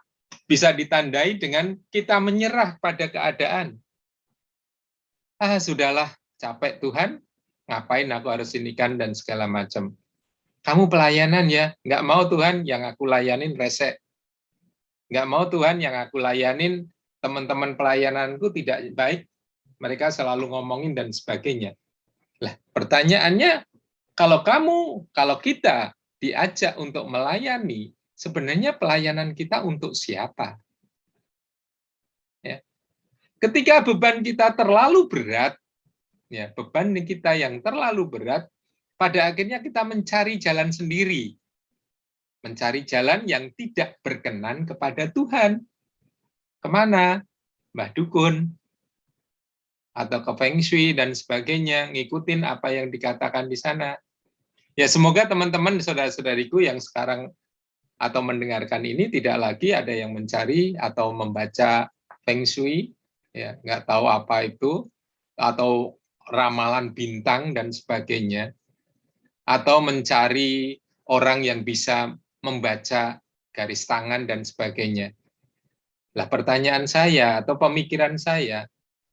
bisa ditandai dengan kita menyerah pada keadaan. Sudahlah, capek Tuhan, ngapain aku harus ini kan dan segala macam. Kamu pelayanan ya, nggak mau Tuhan yang aku layanin resek. Nggak mau Tuhan yang aku layanin teman-teman pelayananku tidak baik, mereka selalu ngomongin dan sebagainya. Lah, pertanyaannya, kalau kita diajak untuk melayani, sebenarnya pelayanan kita untuk siapa? Ya. Ketika beban kita terlalu berat, ya, beban kita yang terlalu berat, pada akhirnya kita mencari jalan sendiri. Mencari jalan yang tidak berkenan kepada Tuhan. Kemana? Mbah Dukun, atau ke Feng Shui, dan sebagainya, ngikutin apa yang dikatakan di sana. Ya, semoga teman-teman, saudara-saudariku yang sekarang atau mendengarkan ini tidak lagi ada yang mencari atau membaca Feng Shui, ya, nggak tahu apa itu, atau ramalan bintang dan sebagainya, atau mencari orang yang bisa membaca garis tangan dan sebagainya. Lah, pertanyaan saya atau pemikiran saya,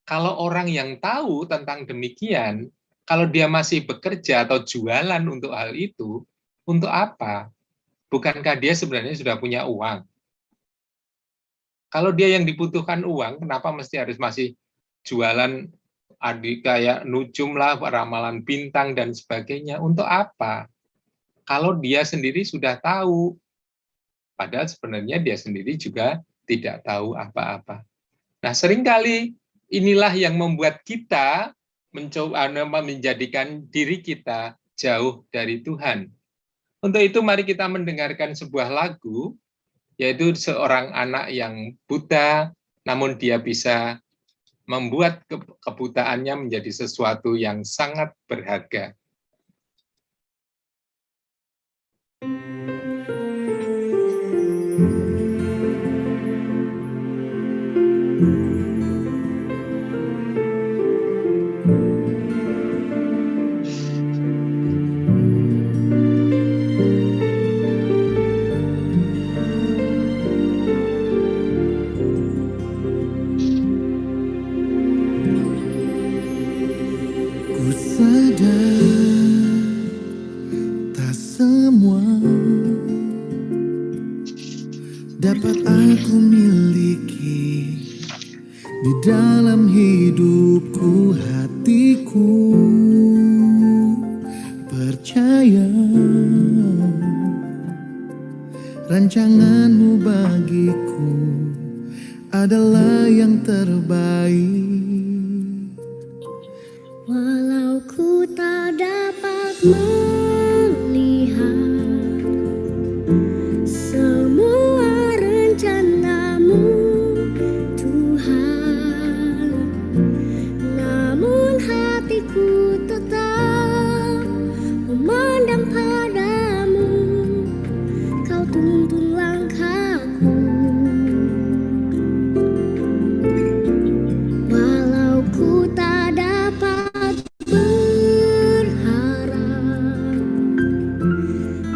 kalau orang yang tahu tentang demikian, kalau dia masih bekerja atau jualan untuk hal itu, untuk apa? Bukankah dia sebenarnya sudah punya uang? Kalau dia yang dibutuhkan uang, kenapa mesti harus masih jualan kayak nujum lah, ramalan bintang dan sebagainya? Untuk apa? Kalau dia sendiri sudah tahu, padahal sebenarnya dia sendiri juga tidak tahu apa-apa. Nah, seringkali inilah yang membuat kita mencoba menjadikan diri kita jauh dari Tuhan. Untuk itu mari kita mendengarkan sebuah lagu, yaitu seorang anak yang buta, namun dia bisa membuat kebutaannya menjadi sesuatu yang sangat berharga. Ku sadar tak semua dapat aku miliki di dalam hidupku, hatiku percaya rancanganmu bagiku adalah yang terbaik. Walau ku tak dapat melihat semua rencanamu, Tuhan, namun hatiku tetap memandang padamu. Kau tuntun langkahku. Walau ku tak dapat berharap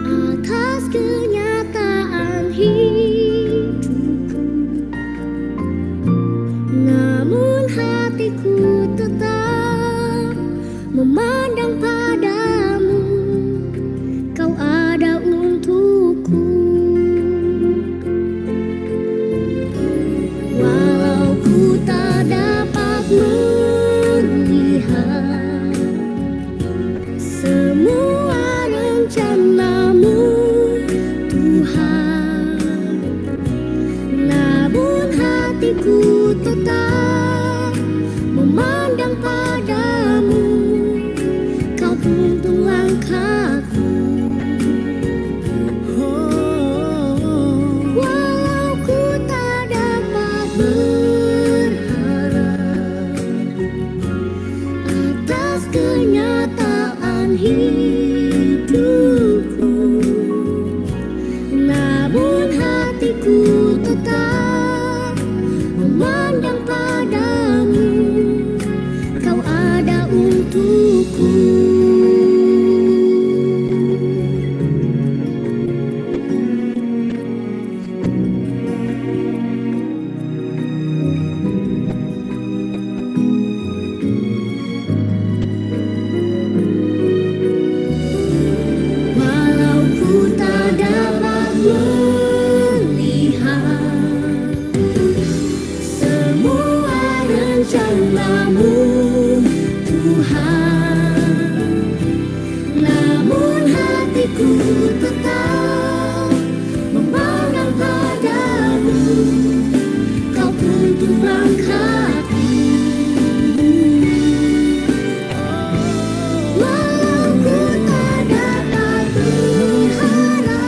atas kenyataan hidupku, namun hatiku tetap memandang padamu. Kau ada untukku. Walau ku tak dapat melihat semua rencanamu, Tuhan, namun hatiku tetap memandang padamu. Kau tuntun rencanamu Tuhan, namun hatiku tetap memandang padamu. Kau tuntun langkahku, walau ku tak dapat berharap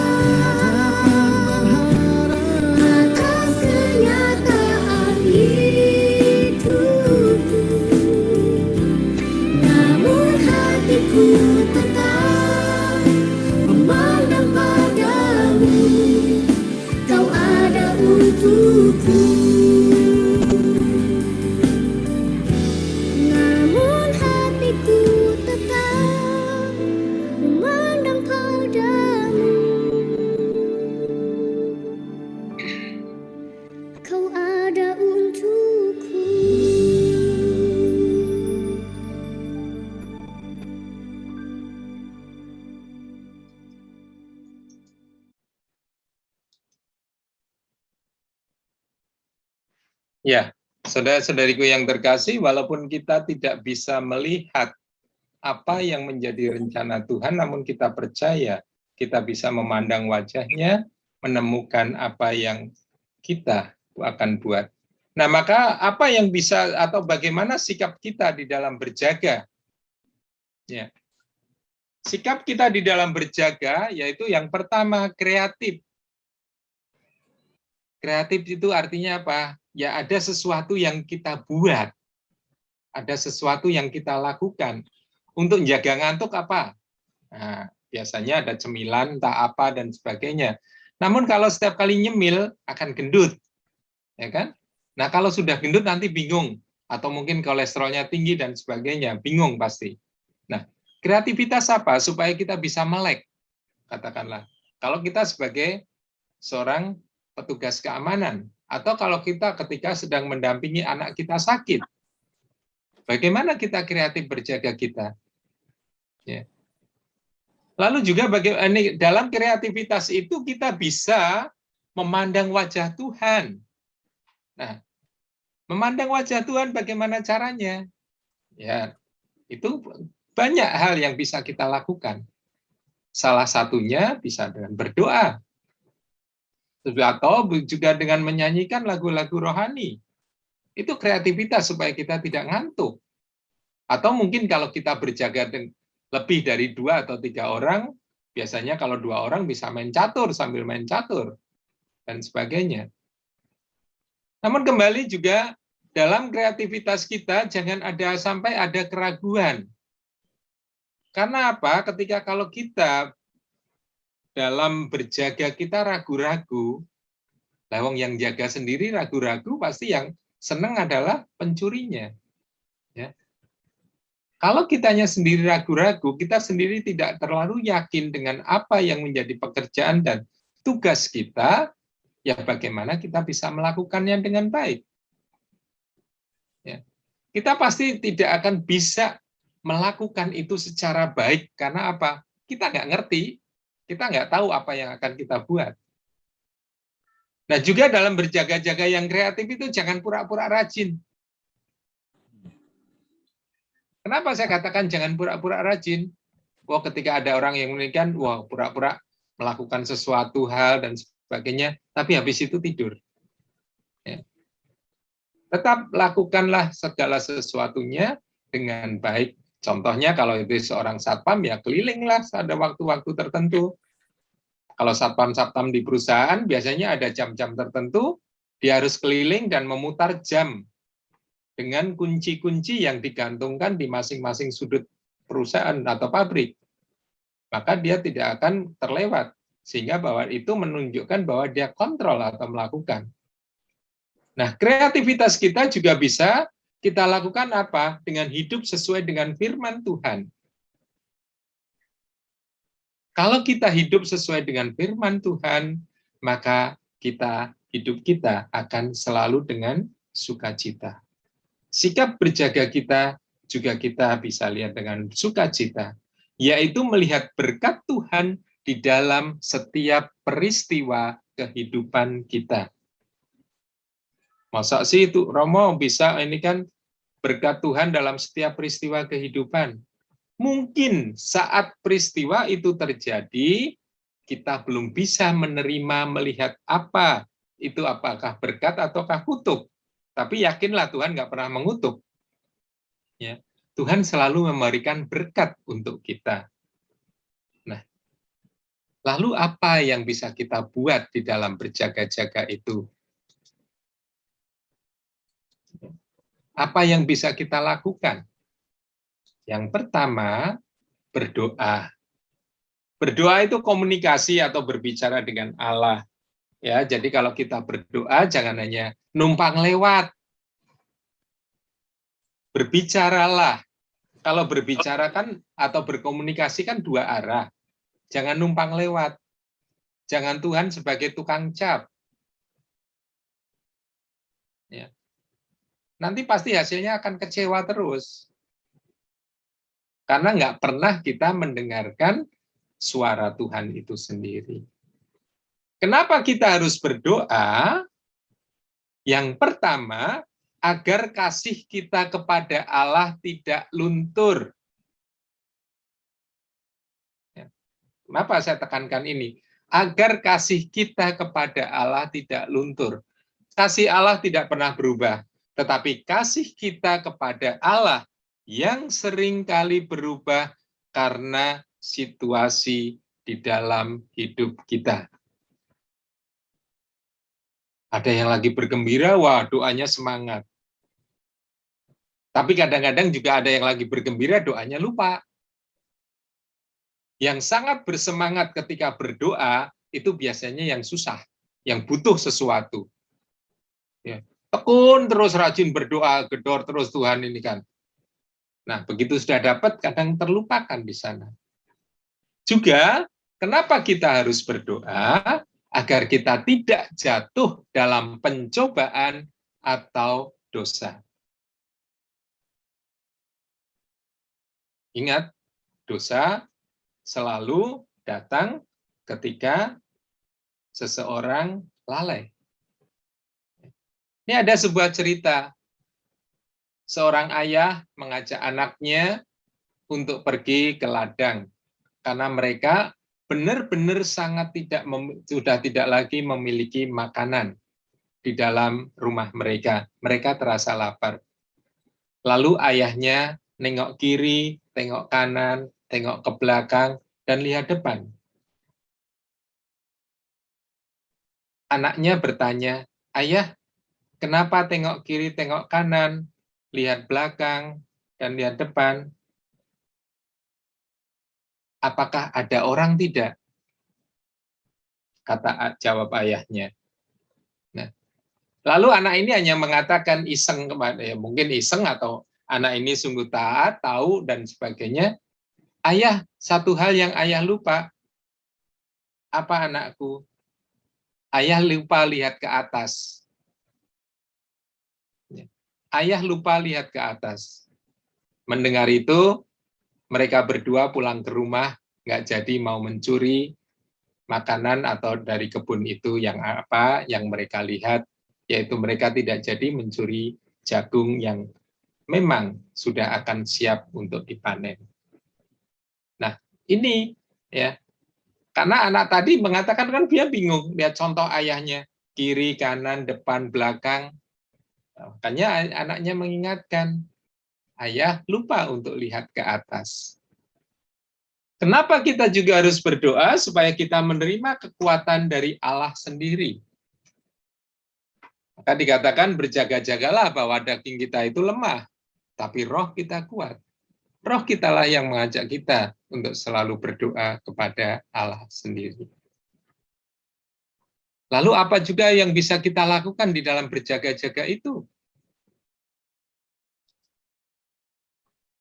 atas kenyataan hidupku, namun hatiku tetap memandang padamu. Kau ada untukku, namun hatiku tetap memandang padamu. Kau ada untukku. Ya, saudara-saudariku yang terkasih, walaupun kita tidak bisa melihat apa yang menjadi rencana Tuhan, namun kita percaya kita bisa memandang wajahnya, menemukan apa yang kita akan buat. Nah, maka apa yang bisa atau bagaimana sikap kita di dalam berjaga? Ya. Sikap kita di dalam berjaga yaitu yang pertama kreatif. Kreatif itu artinya apa? Ya ada sesuatu yang kita buat. Ada sesuatu yang kita lakukan. Untuk jaga ngantuk apa? Nah, biasanya ada cemilan, tak apa, dan sebagainya. Namun kalau setiap kali nyemil akan gendut. Ya kan? Nah kalau sudah gendut nanti bingung. Atau mungkin kolesterolnya tinggi dan sebagainya. Bingung pasti. Nah, kreativitas apa? Supaya kita bisa melek. Katakanlah. Kalau kita sebagai seorang petugas keamanan. Atau kalau kita ketika sedang mendampingi anak kita sakit. Bagaimana kita kreatif berjaga kita? Ya. Lalu juga dalam kreativitas itu kita bisa memandang wajah Tuhan. Nah, memandang wajah Tuhan bagaimana caranya? Ya, itu banyak hal yang bisa kita lakukan. Salah satunya bisa dengan berdoa. Atau juga dengan menyanyikan lagu-lagu rohani. Itu kreativitas supaya kita tidak ngantuk. Atau mungkin kalau kita berjaga lebih dari 2 atau 3 orang, biasanya kalau 2 orang bisa main catur sambil main catur, dan sebagainya. Namun kembali juga dalam kreativitas kita jangan sampai ada keraguan. Karena apa? Ketika kalau kita dalam berjaga kita ragu-ragu, lawang yang jaga sendiri ragu-ragu, pasti yang senang adalah pencurinya. Ya. Kalau kitanya sendiri ragu-ragu, kita sendiri tidak terlalu yakin dengan apa yang menjadi pekerjaan dan tugas kita, ya bagaimana kita bisa melakukannya dengan baik. Ya. Kita pasti tidak akan bisa melakukan itu secara baik, karena apa? Kita nggak ngerti, kita nggak tahu apa yang akan kita buat. Nah juga dalam berjaga-jaga yang kreatif itu jangan pura-pura rajin. Kenapa saya katakan jangan pura-pura rajin? Wah, ketika ada orang yang menginginkan, wah pura-pura melakukan sesuatu hal dan sebagainya, tapi habis itu tidur. Ya. Tetap lakukanlah segala sesuatunya dengan baik. Contohnya kalau itu seorang satpam, ya kelilinglah pada waktu-waktu tertentu. Kalau satpam-satpam di perusahaan, biasanya ada jam-jam tertentu, dia harus keliling dan memutar jam dengan kunci-kunci yang digantungkan di masing-masing sudut perusahaan atau pabrik. Maka dia tidak akan terlewat. Sehingga bahwa itu menunjukkan bahwa dia kontrol atau melakukan. Nah, kreativitas kita juga bisa kita lakukan apa? Dengan hidup sesuai dengan firman Tuhan. Kalau kita hidup sesuai dengan firman Tuhan, maka hidup kita akan selalu dengan sukacita. Sikap berjaga kita juga kita bisa lihat dengan sukacita, yaitu melihat berkat Tuhan di dalam setiap peristiwa kehidupan kita. Masa sih itu Romo bisa ini kan berkat Tuhan dalam setiap peristiwa kehidupan. Mungkin saat peristiwa itu terjadi, kita belum bisa menerima, melihat apa itu, apakah berkat ataukah kutuk. Tapi yakinlah Tuhan nggak pernah mengutuk. Ya, Tuhan selalu memberikan berkat untuk kita. Nah, lalu apa yang bisa kita buat di dalam berjaga-jaga itu? Apa yang bisa kita lakukan? Yang pertama, berdoa. Berdoa itu komunikasi atau berbicara dengan Allah. Ya, jadi kalau kita berdoa jangan hanya numpang lewat. Berbicaralah. Kalau berbicara kan atau berkomunikasi kan dua arah. Jangan numpang lewat. Jangan Tuhan sebagai tukang cap. Ya. Nanti pasti hasilnya akan kecewa terus. Karena nggak pernah kita mendengarkan suara Tuhan itu sendiri. Kenapa kita harus berdoa? Yang pertama, agar kasih kita kepada Allah tidak luntur. Kenapa saya tekankan ini? Agar kasih kita kepada Allah tidak luntur. Kasih Allah tidak pernah berubah, tetapi kasih kita kepada Allah yang sering kali berubah karena situasi di dalam hidup kita. Ada yang lagi bergembira, wah doanya semangat. Tapi kadang-kadang juga ada yang lagi bergembira, doanya lupa. Yang sangat bersemangat ketika berdoa, itu biasanya yang susah, yang butuh sesuatu. Ya. Tekun terus rajin berdoa, gedor terus Tuhan ini kan. Nah, begitu sudah dapat, kadang terlupakan di sana. Juga, kenapa kita harus berdoa? Agar kita tidak jatuh dalam pencobaan atau dosa. Ingat, dosa selalu datang ketika seseorang lalai. Ini ada sebuah cerita. Seorang ayah mengajak anaknya untuk pergi ke ladang karena mereka benar-benar sangat sudah tidak lagi memiliki makanan di dalam rumah mereka. Mereka terasa lapar. Lalu ayahnya nengok kiri, tengok kanan, tengok ke belakang, dan lihat depan. Anaknya bertanya, "Ayah, kenapa tengok kiri, tengok kanan, lihat belakang, dan lihat depan? Apakah ada orang tidak?" Jawab ayahnya. Nah, lalu anak ini hanya mengatakan iseng kepada, ya mungkin iseng atau anak ini sungguh taat, tahu dan sebagainya. "Ayah, satu hal yang ayah lupa." "Apa anakku?" "Ayah lupa lihat ke atas." Ayah lupa lihat ke atas. Mendengar itu, mereka berdua pulang ke rumah, nggak jadi mau mencuri makanan atau dari kebun itu yang mereka lihat, yaitu mereka tidak jadi mencuri jagung yang memang sudah akan siap untuk dipanen. Nah, ini ya, karena anak tadi mengatakan kan dia bingung lihat contoh ayahnya, kiri, kanan, depan, belakang. Makanya anaknya mengingatkan, ayah lupa untuk lihat ke atas. Kenapa kita juga harus berdoa? Supaya kita menerima kekuatan dari Allah sendiri. Maka dikatakan berjaga-jagalah bahwa daging kita itu lemah, tapi roh kita kuat. Roh kitalah yang mengajak kita untuk selalu berdoa kepada Allah sendiri. Lalu apa juga yang bisa kita lakukan di dalam berjaga-jaga itu?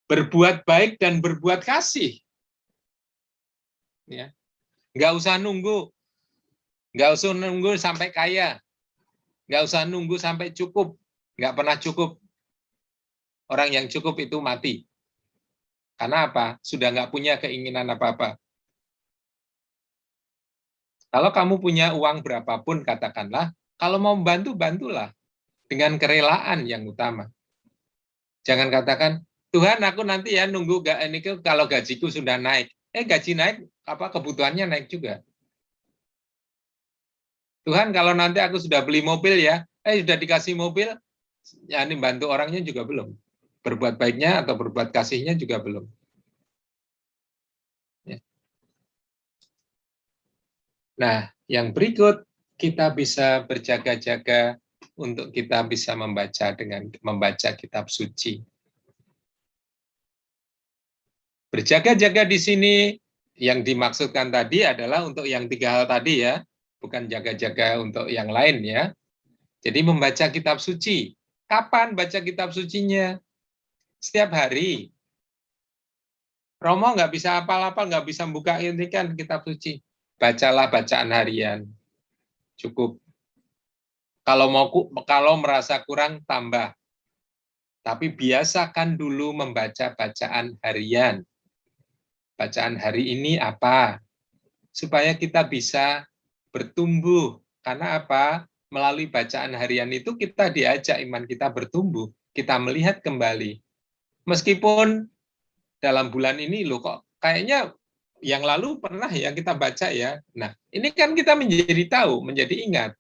Berbuat baik dan berbuat kasih. Ya. Nggak usah nunggu sampai kaya, nggak usah nunggu sampai cukup, nggak pernah cukup. Orang yang cukup itu mati. Karena apa? Sudah nggak punya keinginan apa-apa. Kalau kamu punya uang berapapun, katakanlah, kalau mau membantu, bantulah. Dengan kerelaan yang utama. Jangan katakan, Tuhan aku nanti ya nunggu ini kalau gajiku sudah naik. Gaji naik, kebutuhannya naik juga. Tuhan kalau nanti aku sudah beli mobil ya, sudah dikasih mobil, ya ini bantu orangnya juga belum. Berbuat baiknya atau berbuat kasihnya juga belum. Ya. Nah, yang berikut, kita bisa berjaga-jaga untuk kita bisa membaca kitab suci. Berjaga-jaga di sini yang dimaksudkan tadi adalah untuk yang 3 hal tadi ya, bukan jaga-jaga untuk yang lain ya. Jadi membaca kitab suci. Kapan baca kitab sucinya? Setiap hari. Romo nggak bisa apal-apal, nggak bisa buka ini kan kitab suci. Bacalah bacaan harian. Cukup. Kalau merasa kurang, tambah. Tapi biasakan dulu membaca bacaan harian. Bacaan hari ini apa? Supaya kita bisa bertumbuh. Karena apa? Melalui bacaan harian itu kita diajak iman kita bertumbuh. Kita melihat kembali. Meskipun dalam bulan ini loh kok kayaknya yang lalu pernah ya kita baca ya. Nah, ini kan kita menjadi tahu, menjadi ingat.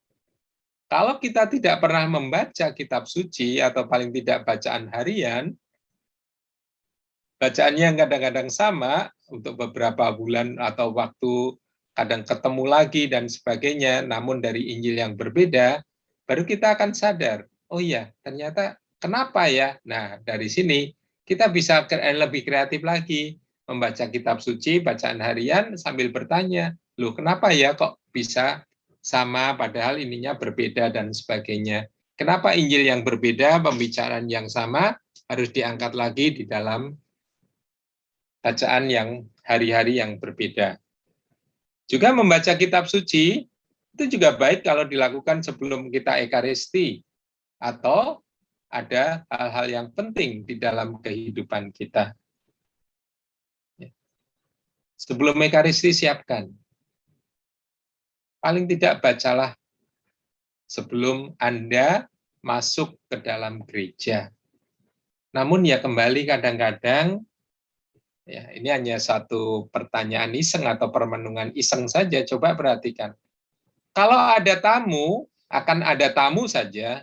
Kalau kita tidak pernah membaca kitab suci atau paling tidak bacaan harian, bacaannya kadang-kadang sama untuk beberapa bulan atau waktu, kadang ketemu lagi dan sebagainya, namun dari Injil yang berbeda, baru kita akan sadar, oh iya, ternyata kenapa ya? Nah, dari sini kita bisa lebih kreatif lagi, membaca kitab suci, bacaan harian, sambil bertanya, loh kenapa ya kok bisa sama padahal ininya berbeda dan sebagainya. Kenapa Injil yang berbeda, pembicaraan yang sama, harus diangkat lagi di dalam bacaan yang hari-hari yang berbeda. Juga membaca kitab suci, itu juga baik kalau dilakukan sebelum kita Ekaristi, atau ada hal-hal yang penting di dalam kehidupan kita. Sebelum Ekaristi siapkan. Paling tidak bacalah sebelum Anda masuk ke dalam gereja. Namun ya kembali kadang-kadang, ya, ini hanya satu pertanyaan iseng atau permenungan iseng saja, coba perhatikan. Kalau ada tamu, akan ada tamu saja,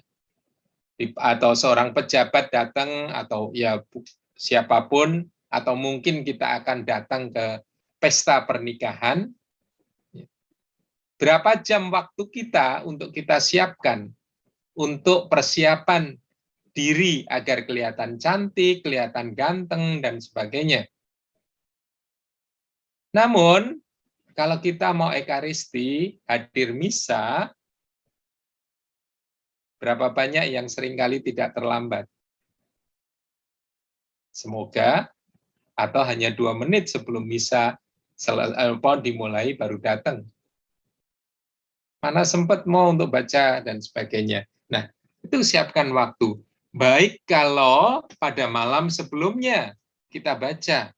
atau seorang pejabat datang, atau ya siapapun, atau mungkin kita akan datang ke pesta pernikahan, berapa jam waktu kita untuk kita siapkan untuk persiapan diri agar kelihatan cantik, kelihatan ganteng, dan sebagainya. Namun, kalau kita mau Ekaristi, hadir misa, berapa banyak yang seringkali tidak terlambat? Semoga, atau hanya 2 menit sebelum misa dimulai baru datang. Mana sempat mau untuk baca, dan sebagainya. Nah, itu siapkan waktu. Baik kalau pada malam sebelumnya kita baca.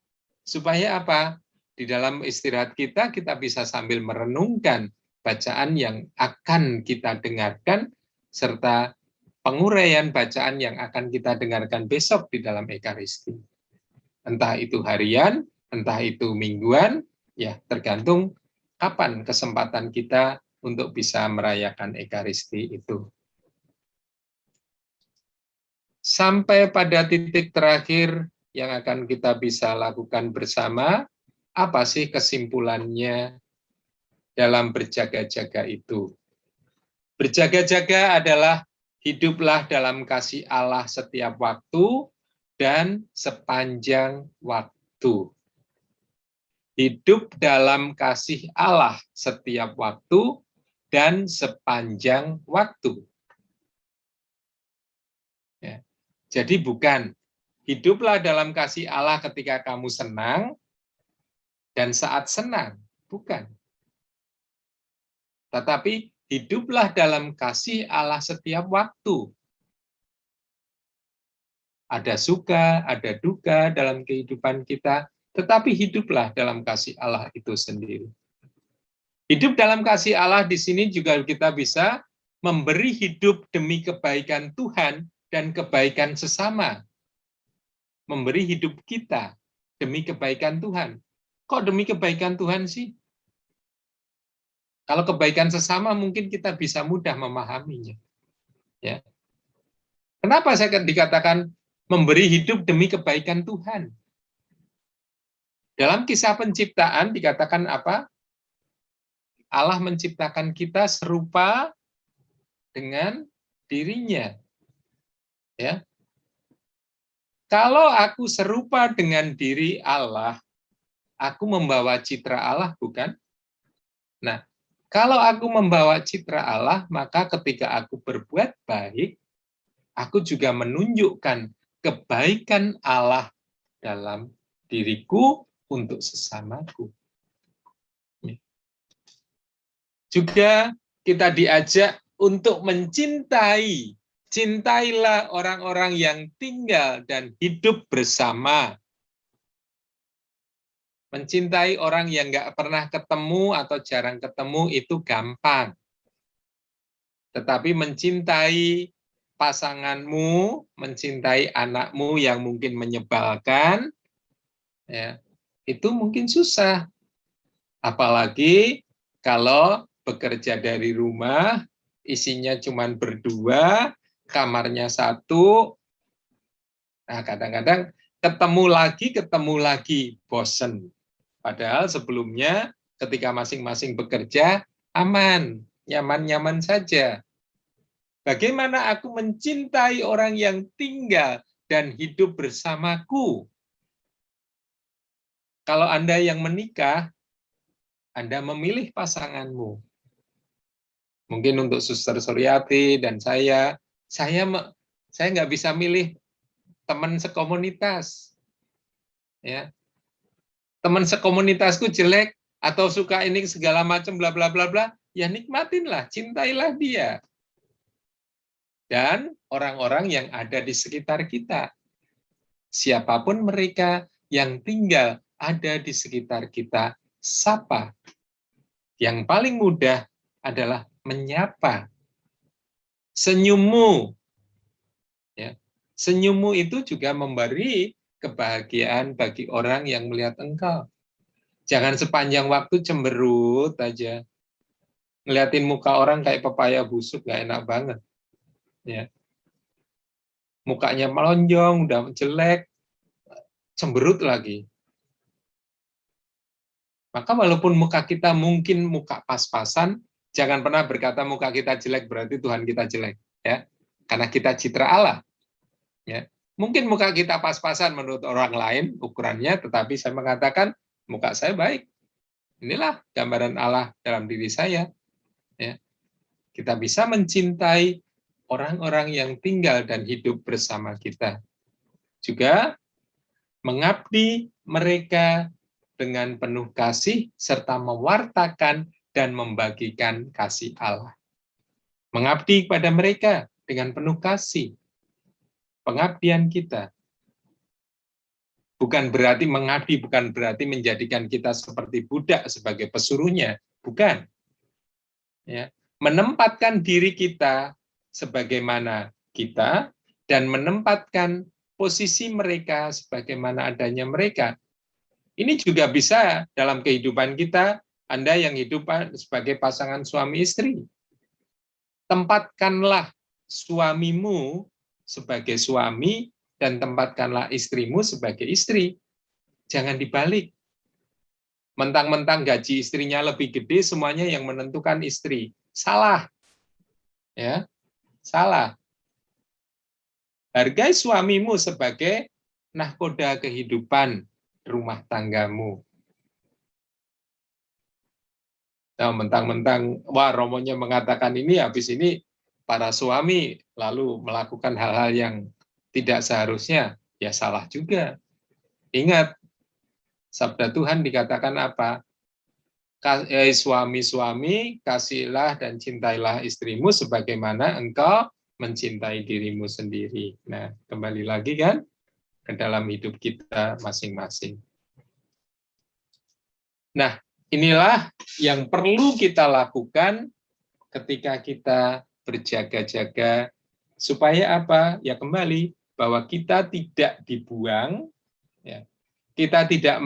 Supaya apa? Di dalam istirahat kita bisa sambil merenungkan bacaan yang akan kita dengarkan, serta penguraian bacaan yang akan kita dengarkan besok di dalam Ekaristi. Entah itu harian, entah itu mingguan, ya tergantung kapan kesempatan kita untuk bisa merayakan Ekaristi itu. Sampai pada titik terakhir yang akan kita bisa lakukan bersama, apa sih kesimpulannya dalam berjaga-jaga itu? Berjaga-jaga adalah hiduplah dalam kasih Allah setiap waktu dan sepanjang waktu. Hidup dalam kasih Allah setiap waktu dan sepanjang waktu. Ya. Jadi bukan hiduplah dalam kasih Allah ketika kamu senang dan saat senang, bukan. Tetapi hiduplah dalam kasih Allah setiap waktu. Ada suka, ada duka dalam kehidupan kita, tetapi hiduplah dalam kasih Allah itu sendiri. Hidup dalam kasih Allah di sini juga kita bisa memberi hidup demi kebaikan Tuhan dan kebaikan sesama. memberi hidup kita demi kebaikan Tuhan. Kok demi kebaikan Tuhan sih? Kalau kebaikan sesama mungkin kita bisa mudah memahaminya. Ya. Kenapa saya dikatakan memberi hidup demi kebaikan Tuhan? Dalam kisah penciptaan dikatakan apa? Allah menciptakan kita serupa dengan dirinya. Ya. Kalau aku serupa dengan diri Allah, aku membawa citra Allah, bukan? Nah, kalau aku membawa citra Allah, maka ketika aku berbuat baik, aku juga menunjukkan kebaikan Allah dalam diriku untuk sesamaku. Juga kita diajak untuk mencintai. Cintailah orang-orang yang tinggal dan hidup bersama. Mencintai orang yang nggak pernah ketemu atau jarang ketemu itu gampang. Tetapi mencintai pasanganmu, mencintai anakmu yang mungkin menyebalkan, ya, itu mungkin susah. Apalagi kalau bekerja dari rumah, isinya cuma berdua, kamarnya satu, nah kadang-kadang ketemu lagi, bosen. Padahal sebelumnya ketika masing-masing bekerja, aman, nyaman-nyaman saja. Bagaimana aku mencintai orang yang tinggal dan hidup bersamaku? Kalau Anda yang menikah, Anda memilih pasanganmu. Mungkin untuk Suster Suryati dan saya nggak bisa milih teman sekomunitas. Ya. Teman sekomunitasku jelek atau suka ini segala macam bla bla bla bla, ya nikmatinlah, cintailah dia. Dan orang-orang yang ada di sekitar kita. Siapapun mereka yang tinggal ada di sekitar kita, sapa. Yang paling mudah adalah menyapa. Senyummu. Ya. Senyummu itu juga memberi kebahagiaan bagi orang yang melihat engkau. Jangan sepanjang waktu cemberut aja. Ngeliatin muka orang kayak pepaya busuk, nggak enak banget. Ya. Mukanya melonjong, udah jelek, cemberut lagi. Maka walaupun muka kita mungkin muka pas-pasan, jangan pernah berkata muka kita jelek berarti Tuhan kita jelek, ya. Karena kita citra Allah. Ya. Mungkin muka kita pas-pasan menurut orang lain ukurannya, tetapi saya mengatakan muka saya baik. Inilah gambaran Allah dalam diri saya. Ya. Kita bisa mencintai orang-orang yang tinggal dan hidup bersama kita. Juga mengabdi mereka dengan penuh kasih serta mewartakan dan membagikan kasih Allah. Mengabdi kepada mereka dengan penuh kasih. Pengabdian kita. Bukan berarti mengabdi, bukan berarti menjadikan kita seperti budak sebagai pesuruhnya. Bukan. Ya. Menempatkan diri kita sebagaimana kita dan menempatkan posisi mereka sebagaimana adanya mereka. Ini juga bisa dalam kehidupan kita, Anda yang hidup sebagai pasangan suami istri. Tempatkanlah suamimu sebagai suami dan tempatkanlah istrimu sebagai istri. Jangan dibalik. Mentang-mentang gaji istrinya lebih gede, semuanya yang menentukan istri. Salah. Ya, salah. Hargai suamimu sebagai nahkoda kehidupan rumah tanggamu. Nah, mentang-mentang, wah Romonya mengatakan ini, habis ini para suami lalu melakukan hal-hal yang tidak seharusnya, ya salah juga. Ingat, sabda Tuhan dikatakan apa? Suami-suami, kasihlah dan cintailah istrimu sebagaimana engkau mencintai dirimu sendiri. Nah, kembali lagi kan ke dalam hidup kita masing-masing. Nah, inilah yang perlu kita lakukan ketika kita berjaga-jaga supaya apa? Ya kembali bahwa kita tidak dibuang, ya. Kita tidak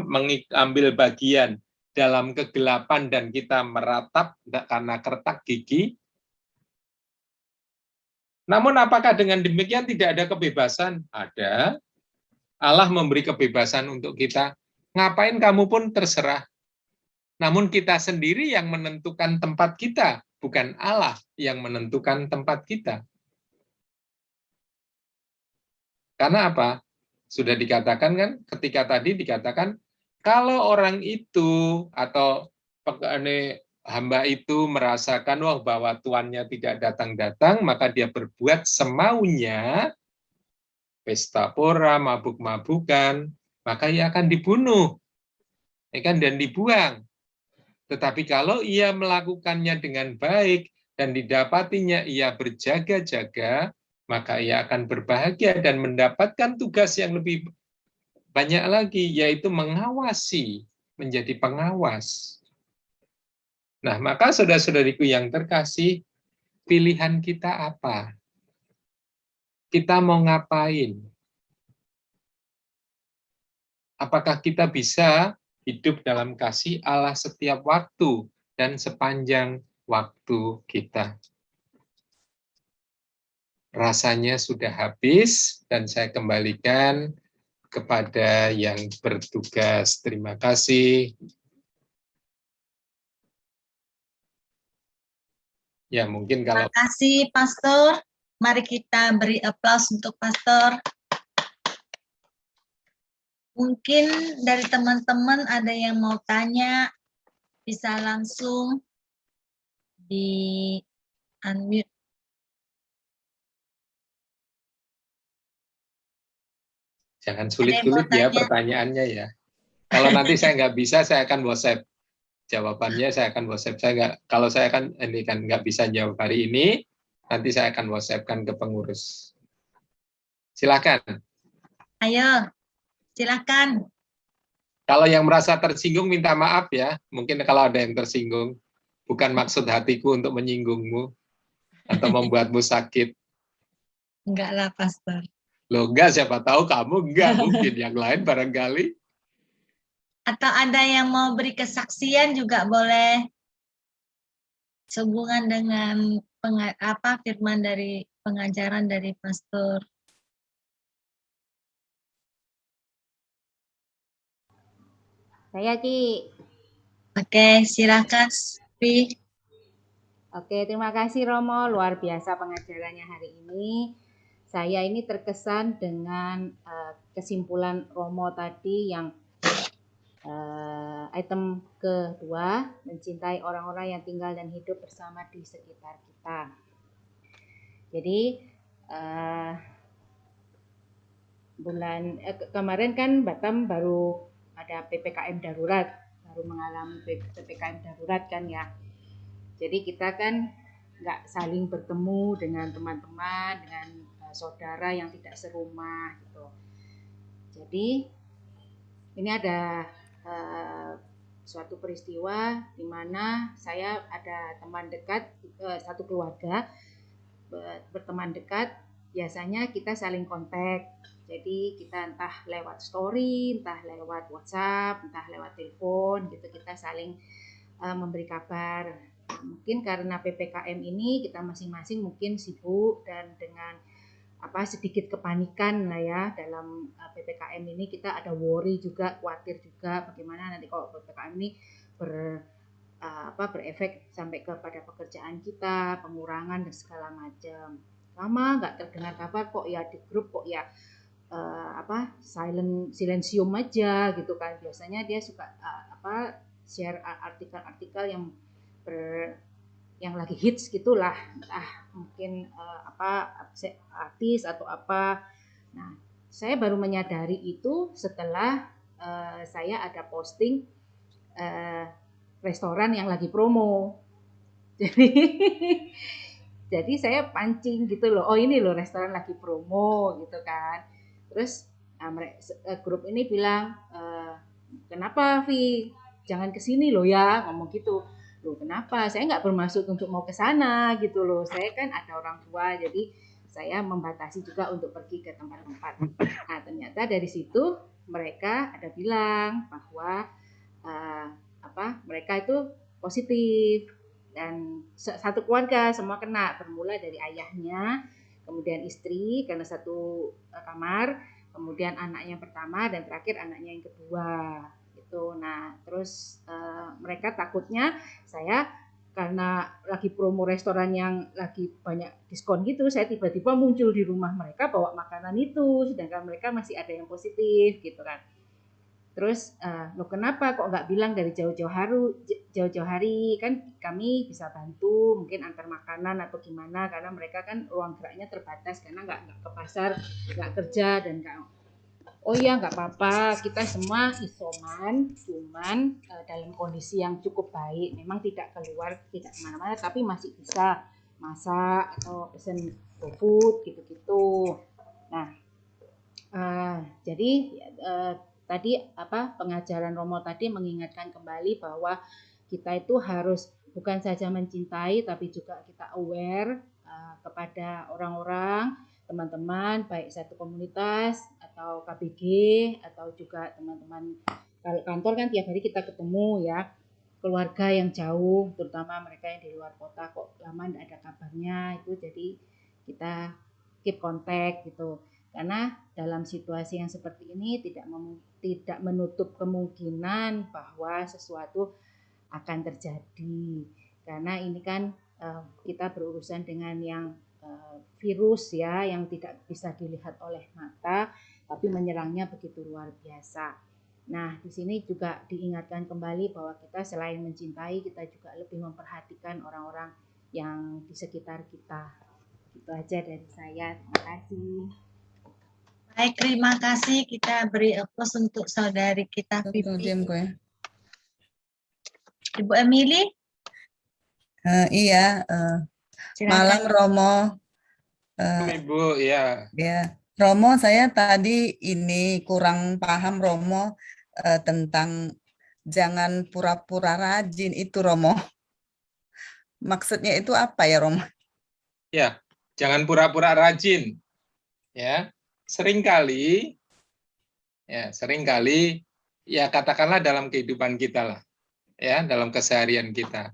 mengambil bagian dalam kegelapan dan kita meratap karena kertak gigi. Namun apakah dengan demikian tidak ada kebebasan? Ada. Allah memberi kebebasan untuk kita. Ngapain kamu pun terserah. Namun kita sendiri yang menentukan tempat kita, bukan Allah yang menentukan tempat kita. Karena apa? Sudah dikatakan kan, ketika tadi dikatakan, kalau orang itu atau hamba itu merasakan bahwa tuannya tidak datang-datang, maka dia berbuat semaunya, pesta pora, mabuk-mabukan, maka ia akan dibunuh, dan dibuang. Tetapi kalau ia melakukannya dengan baik dan didapatinya ia berjaga-jaga, maka ia akan berbahagia dan mendapatkan tugas yang lebih banyak lagi, yaitu mengawasi, menjadi pengawas. Nah, maka saudara-saudariku yang terkasih, pilihan kita apa? Kita mau ngapain? Apakah kita bisa hidup dalam kasih Allah setiap waktu dan sepanjang waktu kita? Rasanya sudah habis dan saya kembalikan kepada yang bertugas. Terima kasih. Ya, mungkin kalau... Terima kasih, Pastor. Mari kita beri aplaus untuk Pastor. Mungkin dari teman-teman ada yang mau tanya, bisa langsung di unmute. Jangan sulit-sulit ya pertanyaannya ya. Kalau nanti saya nggak bisa, saya akan WhatsApp. Jawabannya saya akan WhatsApp. Kalau saya kan nggak bisa jawab hari ini, nanti saya akan WhatsApp-kan ke pengurus. Silakan. Ayo, silakan. Kalau yang merasa tersinggung minta maaf ya. Mungkin kalau ada yang tersinggung, bukan maksud hatiku untuk menyinggungmu atau membuatmu sakit. Enggak lah, Pastor. Loh, enggak, siapa tahu kamu enggak, mungkin yang lain barangkali. Atau ada yang mau beri kesaksian juga boleh. Sehubungan dengan firman dari pengajaran dari Pastor. Saya, Ci. Oke, silakan, Sri. Oke, terima kasih Romo, luar biasa pengajarannya hari ini. Saya ini terkesan dengan kesimpulan Romo tadi yang item kedua, mencintai orang-orang yang tinggal dan hidup bersama di sekitar kita. Jadi kemarin kan Batam baru ada PPKM darurat, baru mengalami PPKM darurat kan ya. Jadi kita kan nggak saling bertemu dengan teman-teman, dengan saudara yang tidak serumah gitu. Jadi ini ada suatu peristiwa di mana saya ada teman dekat, satu keluarga berteman dekat, biasanya kita saling kontak. Jadi kita entah lewat story, entah lewat WhatsApp, entah lewat telepon gitu, kita saling memberi kabar. Mungkin karena PPKM ini kita masing-masing mungkin sibuk dan dengan sedikit kepanikan lah ya dalam PPKM ini, kita ada worry juga, khawatir juga bagaimana nanti kalau PPKM ini berefek sampai kepada pekerjaan kita, pengurangan dan segala macam. Lama nggak terdengar kabar kok ya di grup kok ya silensium aja gitu kan. Biasanya dia suka share artikel-artikel yang lagi hits gitulah, mungkin artis atau apa. Nah, saya baru menyadari itu setelah saya ada posting restoran yang lagi promo. Jadi saya pancing gitu loh, oh ini loh restoran lagi promo gitu kan. Terus grup ini bilang, kenapa Vi, jangan kesini loh ya, ngomong gitu. Loh kenapa? Saya nggak bermaksud untuk mau ke sana gitu loh. Saya kan ada orang tua, jadi saya membatasi juga untuk pergi ke tempat-tempat. Nah, ternyata dari situ mereka ada bilang bahwa mereka itu positif dan satu keluarga semua kena, bermula dari ayahnya, kemudian istri karena satu kamar, kemudian anaknya yang pertama dan terakhir anaknya yang kedua gitu. Nah, terus mereka takutnya saya karena lagi promo restoran yang lagi banyak diskon gitu, saya tiba-tiba muncul di rumah mereka bawa makanan itu, sedangkan mereka masih ada yang positif gitu kan. Terus, loh kenapa kok nggak bilang dari jauh-jauh hari, kan kami bisa bantu mungkin antar makanan atau gimana, karena mereka kan ruang geraknya terbatas karena nggak ke pasar, nggak kerja dan nggak. Oh iya nggak apa-apa, kita semua isoman, cuman dalam kondisi yang cukup baik, memang tidak keluar, tidak kemana-mana, tapi masih bisa masak atau pesen GoFood gitu-gitu. Nah, jadi tadi pengajaran Romo tadi mengingatkan kembali bahwa kita itu harus bukan saja mencintai tapi juga kita aware kepada orang-orang, teman-teman baik satu komunitas atau KBG atau juga teman-teman kalau kantor kan tiap hari kita ketemu ya, keluarga yang jauh terutama mereka yang di luar kota kok lama tidak ada kabarnya, itu jadi kita keep contact gitu. Karena dalam situasi yang seperti ini tidak menutup kemungkinan bahwa sesuatu akan terjadi. Karena ini kan kita berurusan dengan yang virus ya, yang tidak bisa dilihat oleh mata, tapi menyerangnya begitu luar biasa. Nah, di sini juga diingatkan kembali bahwa kita selain mencintai, kita juga lebih memperhatikan orang-orang yang di sekitar kita. Itu aja dari saya. Terima kasih. Baik, terima kasih. Kita beri applause untuk saudari kita Pipi. Ibu Emily? Iya, Silakan. malam Romo. Ibu, ya. Ya, Romo, saya tadi ini kurang paham Romo tentang jangan pura-pura rajin itu Romo. Maksudnya itu apa ya Romo? Ya, jangan pura-pura rajin. Ya, seringkali ya katakanlah dalam kehidupan kita lah, ya dalam keseharian kita.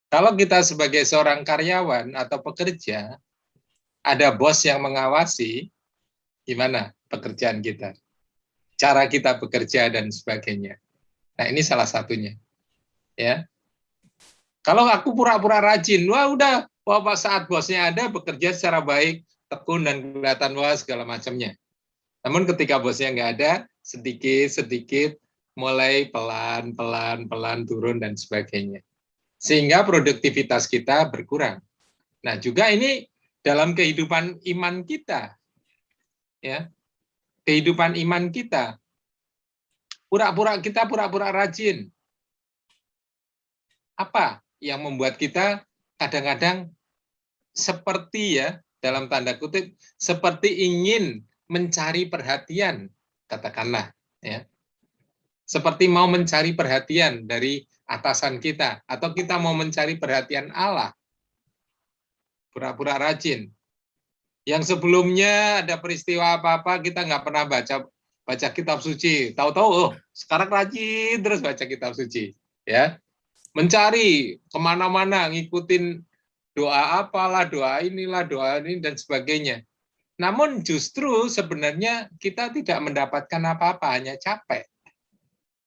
Kalau kita sebagai seorang karyawan atau pekerja, ada bos yang mengawasi, gimana pekerjaan kita, cara kita bekerja dan sebagainya. Nah ini salah satunya. Ya, kalau aku pura-pura rajin, udah saat bosnya ada bekerja secara baik, tekun dan kelihatan wah segala macamnya. Namun ketika bosnya nggak ada, sedikit mulai pelan turun dan sebagainya. Sehingga produktivitas kita berkurang. Nah, juga ini dalam kehidupan iman kita. Ya. Kehidupan iman kita. Pura-pura rajin. Apa yang membuat kita kadang-kadang seperti ya, dalam tanda kutip, seperti ingin mencari perhatian, katakanlah, ya, seperti mau mencari perhatian dari atasan kita, atau kita mau mencari perhatian Allah, pura-pura rajin. Yang sebelumnya ada peristiwa apa-apa, kita nggak pernah baca kitab suci, tahu-tahu, sekarang rajin terus baca kitab suci, ya, mencari kemana-mana, ngikutin doa apalah, doa inilah, doa ini, dan sebagainya. Namun justru sebenarnya kita tidak mendapatkan apa-apa, hanya capek.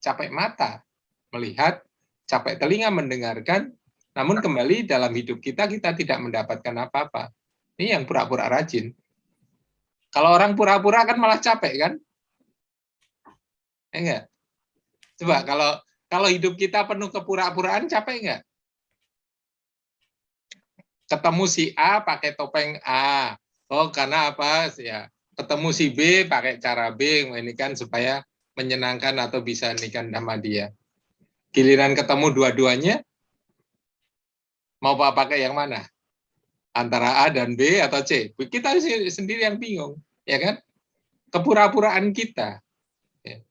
Capek mata melihat, capek telinga mendengarkan, namun kembali dalam hidup kita tidak mendapatkan apa-apa. Ini yang pura-pura rajin. Kalau orang pura-pura kan malah capek kan? Enggak? Coba kalau hidup kita penuh kepura-puraan, capek enggak? Ketemu si A pakai topeng A. Oh, karena apa? Ya, ketemu si B pakai cara B, ini kan supaya menyenangkan atau bisa nikah sama dia. Giliran ketemu dua-duanya, mau pakai yang mana? Antara A dan B atau C? Kita sendiri yang bingung, ya kan? Kepura-puraan kita. Ya.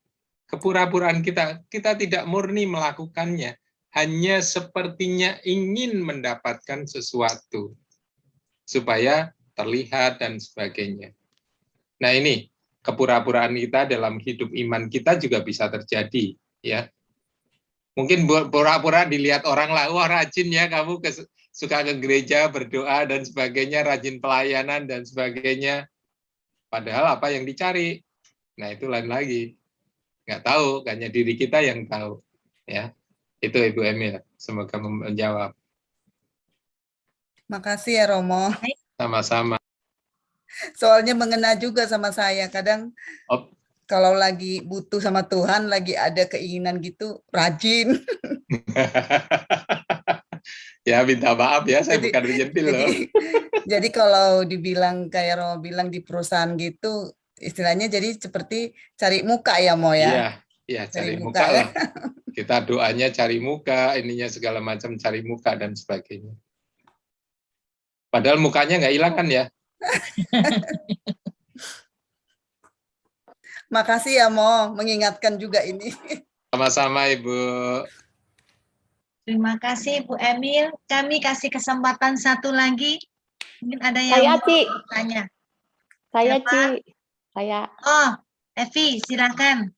Kepura-puraan kita tidak murni melakukannya. Hanya sepertinya ingin mendapatkan sesuatu supaya terlihat, dan sebagainya. Nah ini, kepura-puraan kita dalam hidup iman kita juga bisa terjadi. Ya, mungkin pura-pura dilihat orang lah, wah rajin ya kamu, suka ke gereja, berdoa, dan sebagainya, rajin pelayanan, dan sebagainya. Padahal apa yang dicari? Nah itu lain lagi. Nggak tahu, hanya diri kita yang tahu. Ya, itu Ibu Emil. Semoga menjawab. Makasih ya Romo. Sama-sama. Soalnya mengena juga sama saya. Kadang Oh. kalau lagi butuh sama Tuhan, lagi ada keinginan gitu, rajin. Ya minta maaf ya, saya bukan menyentil loh. Jadi kalau dibilang kayak Romo bilang di perusahaan gitu, istilahnya jadi seperti cari muka ya Mo ya. Iya, cari muka lah. Kita doanya cari muka, ininya segala macam cari muka dan sebagainya. Padahal mukanya nggak hilang kan ya. Makasih ya Mo, mengingatkan juga ini. Sama-sama Ibu. Terima kasih Bu Emil. Kami kasih kesempatan satu lagi. Mungkin ada yang Saya, mau Ci. bertanya. Saya, Siapa? Ci. Saya. Oh, Evi, silakan.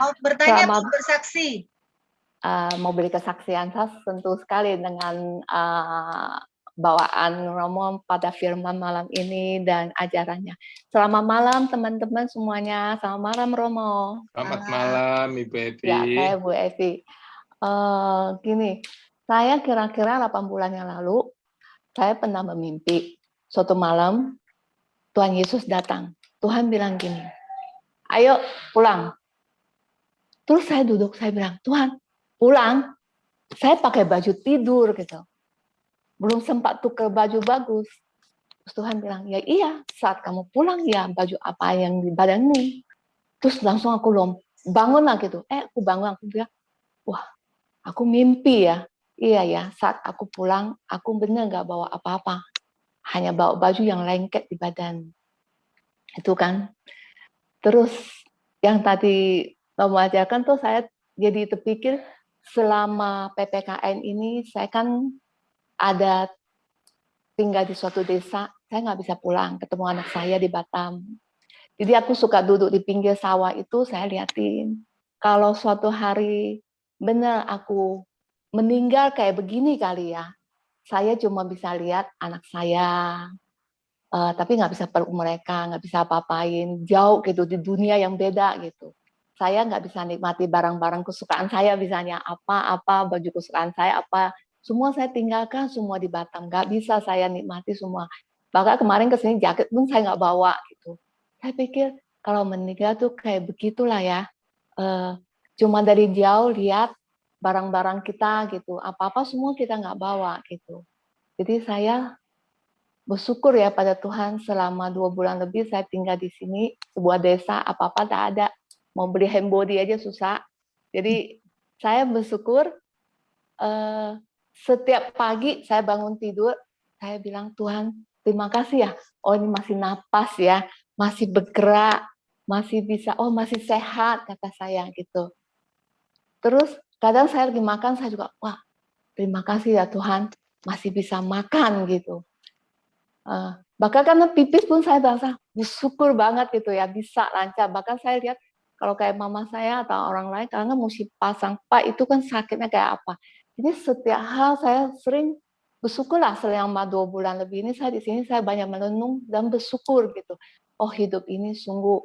Mau bertanya, Selamat. mau bersaksi. Mau beri kesaksian, saya sentuh sekali dengan bawaan Romo pada firman malam ini dan ajarannya. Selamat malam teman-teman semuanya. Selamat malam Romo. Selamat malam Ibu Evi. Ya, saya Bu Evi. Gini, saya kira-kira 8 bulan yang lalu, saya pernah bermimpi. Suatu malam, Tuhan Yesus datang. Tuhan bilang gini, ayo pulang. Terus saya duduk, saya bilang, Tuhan, pulang? Saya pakai baju tidur gitu. Belum sempat tukar baju bagus. Terus Tuhan bilang, ya iya, saat kamu pulang ya baju apa yang di badanmu. Terus langsung aku bangun lah gitu. Aku bangun, aku bilang, wah, aku mimpi ya. Iya ya, saat aku pulang, aku benar nggak bawa apa-apa. Hanya bawa baju yang lengket di badan. Itu kan. Terus yang tadi mengajarkan tuh saya jadi terpikir selama PPKN ini saya kan ada tinggal di suatu desa, saya nggak bisa pulang ketemu anak saya di Batam. Jadi aku suka duduk di pinggir sawah itu, saya liatin. Kalau suatu hari benar aku meninggal kayak begini kali ya, saya cuma bisa lihat anak saya, tapi nggak bisa peluk mereka, nggak bisa apa-apain, jauh gitu di dunia yang beda gitu. Saya nggak bisa nikmati barang-barang kesukaan saya, misalnya apa baju kesukaan saya, semua saya tinggalkan semua di Batam, nggak bisa saya nikmati semua. Bahkan kemarin kesini jaket pun saya nggak bawa gitu. Saya pikir kalau meninggal tuh kayak begitulah ya, cuma dari jauh lihat barang-barang kita gitu, apa-apa semua kita nggak bawa gitu. Jadi saya bersyukur ya pada Tuhan selama 2 bulan lebih saya tinggal di sini, sebuah desa, apa-apa tak ada. Mau beli hand body aja susah. Jadi saya bersyukur setiap pagi saya bangun tidur, saya bilang, Tuhan terima kasih ya, oh ini masih napas ya, masih bergerak, masih bisa, oh masih sehat, kata saya gitu. Terus kadang saya lagi makan, saya juga, wah terima kasih ya Tuhan, masih bisa makan gitu. Bahkan karena pipis pun saya merasa bersyukur banget gitu ya, bisa lancar. Bahkan saya lihat kalau kayak mama saya atau orang lain, karena mesti pasang pak itu kan sakitnya kayak apa. Jadi setiap hal saya sering bersyukurlah selama 2 bulan lebih ini saya di sini saya banyak merenung dan bersyukur gitu. Oh hidup ini sungguh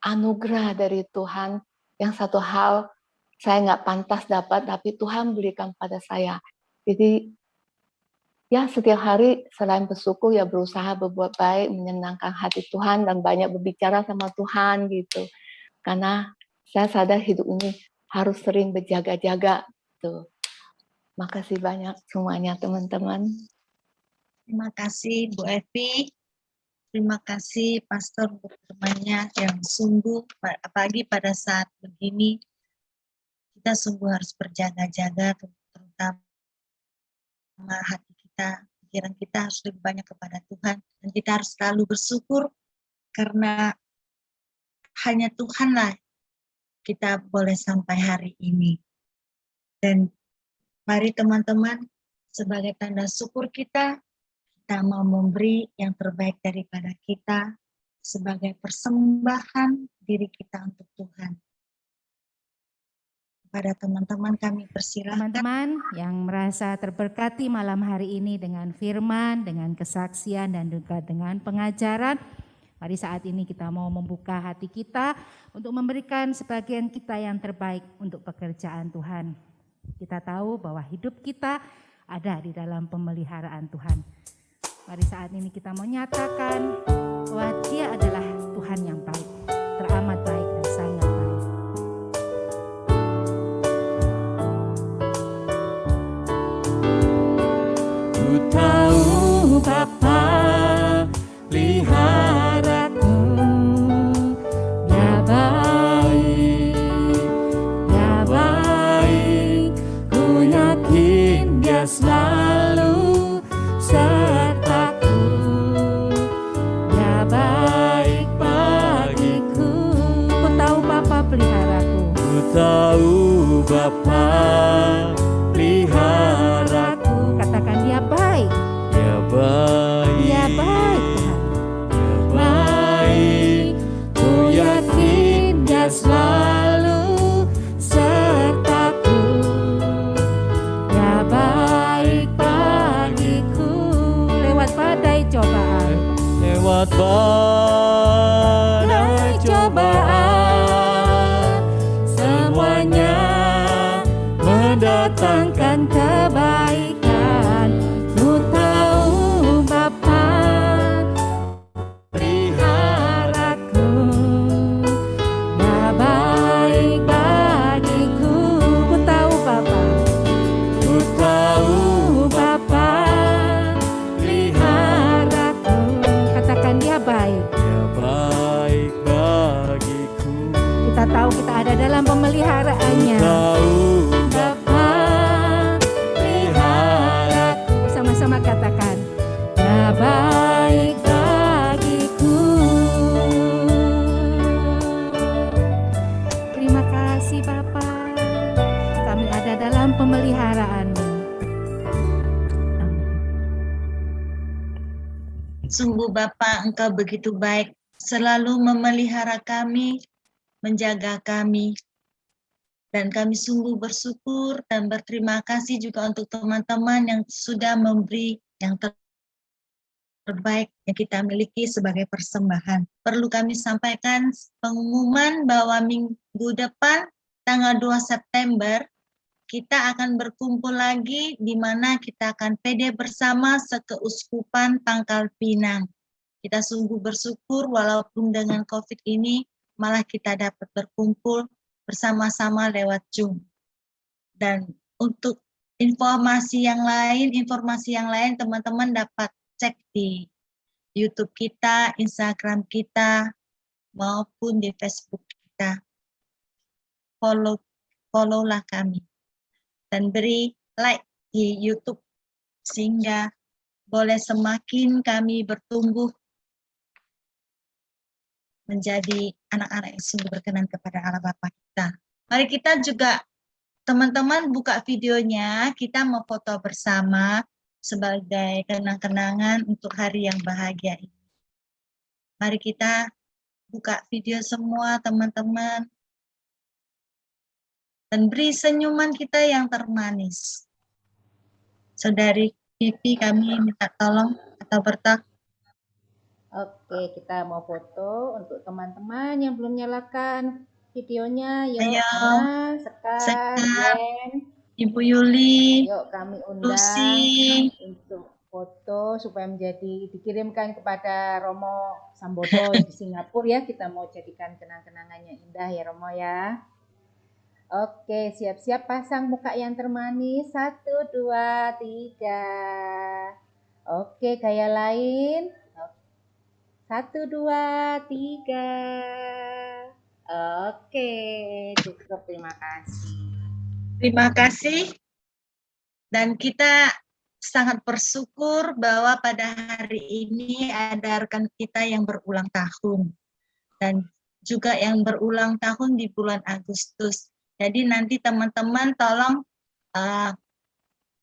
anugerah dari Tuhan yang satu hal saya nggak pantas dapat, tapi Tuhan berikan pada saya. Jadi ya setiap hari selain bersyukur ya berusaha berbuat baik, menyenangkan hati Tuhan dan banyak berbicara sama Tuhan gitu. Karena saya sadar hidup ini harus sering berjaga-jaga gitu. Makasih banyak semuanya teman-teman. Terima kasih Bu Evi. Terima kasih Pastor untuk firman-Nya yang sungguh, apalagi pada saat begini, kita sungguh harus berjaga-jaga, terutama hati kita, pikiran kita harus lebih banyak kepada Tuhan. Dan kita harus selalu bersyukur karena hanya Tuhanlah kita boleh sampai hari ini. Dan mari teman-teman, sebagai tanda syukur kita kita mau memberi yang terbaik daripada kita sebagai persembahan diri kita untuk Tuhan. Kepada teman-teman kami persilahkan. Teman-teman yang merasa terberkati malam hari ini dengan firman, dengan kesaksian, dan juga dengan pengajaran, mari saat ini kita mau membuka hati kita untuk memberikan sebagian kita yang terbaik untuk pekerjaan Tuhan. Kita tahu bahwa hidup kita ada di dalam pemeliharaan Tuhan. Mari saat ini kita mau nyatakan bahwa Dia adalah Tuhan yang baik, teramat baik dan sangat baik. Ku tahu Bapa peliharaku, Dia baik, ku yakin Dia selalu sertaku, Dia baik bagiku. Ku tahu Bapa peliharaku, Ku tahu Bapa peliharaku, katakan Dia baik, Dia baik, Dia baik Tuhan. Dia baik, ku yakin Dia selalu sertaku, Dia baik bagiku. Lewat badai cobaan, lewat badai cobaan, semuanya mendatangkan kebaikan. ku tahu Bapa Peliharaku, Dia baik bagiku. Ku tahu Bapa, ku tahu Bapa peliharaku, katakan Dia baik. Dia baik bagiku. Kita tahu kita ada dalam pemeliharaannya. Tahu Bapa peliharaku, sama-sama katakan Dia baik bagiku. Terima kasih Bapa, kami ada dalam pemeliharaan-Mu. Sungguh Bapa, Engkau begitu baik, selalu memelihara kami, menjaga kami. Dan kami sungguh bersyukur dan berterima kasih juga untuk teman-teman yang sudah memberi yang terbaik yang kita miliki sebagai persembahan. Perlu kami sampaikan pengumuman bahwa minggu depan, tanggal 2 September, kita akan berkumpul lagi di mana kita akan PD bersama Sekeuskupan Pangkal Pinang. Kita sungguh bersyukur walaupun dengan COVID ini malah kita dapat berkumpul bersama-sama lewat Zoom. Dan untuk informasi yang lain teman-teman dapat cek di YouTube kita, Instagram kita, maupun di Facebook kita. Follow-lah kami. Dan beri like di YouTube sehingga boleh semakin kami bertumbuh menjadi anak-anak yang sungguh berkenan kepada Allah Bapa kita. Mari kita juga teman-teman buka videonya, kita mau foto bersama sebagai kenang-kenangan untuk hari yang bahagia ini. Mari kita buka video semua teman-teman dan beri senyuman kita yang termanis. Saudari Pipi, kami minta tolong atau bertak. Oke, kita mau foto untuk teman-teman yang belum nyalakan videonya. Yuk, Ayo, Ana, Sekar, Sekar, Yen. Ibu Yuli, Yuk kami undang Lucy. untuk foto supaya dikirimkan kepada Romo Sambodo di Singapura ya. Kita mau jadikan kenang-kenangannya indah ya Romo ya. Oke, siap-siap pasang muka yang termanis. 1, 2, 3. Oke, gaya lain. 1, 2, 3. Oke, cukup. Terima kasih. Terima kasih. Dan kita sangat bersyukur bahwa pada hari ini ada rekan kita yang berulang tahun. Dan juga yang berulang tahun di bulan Agustus. Jadi nanti teman-teman tolong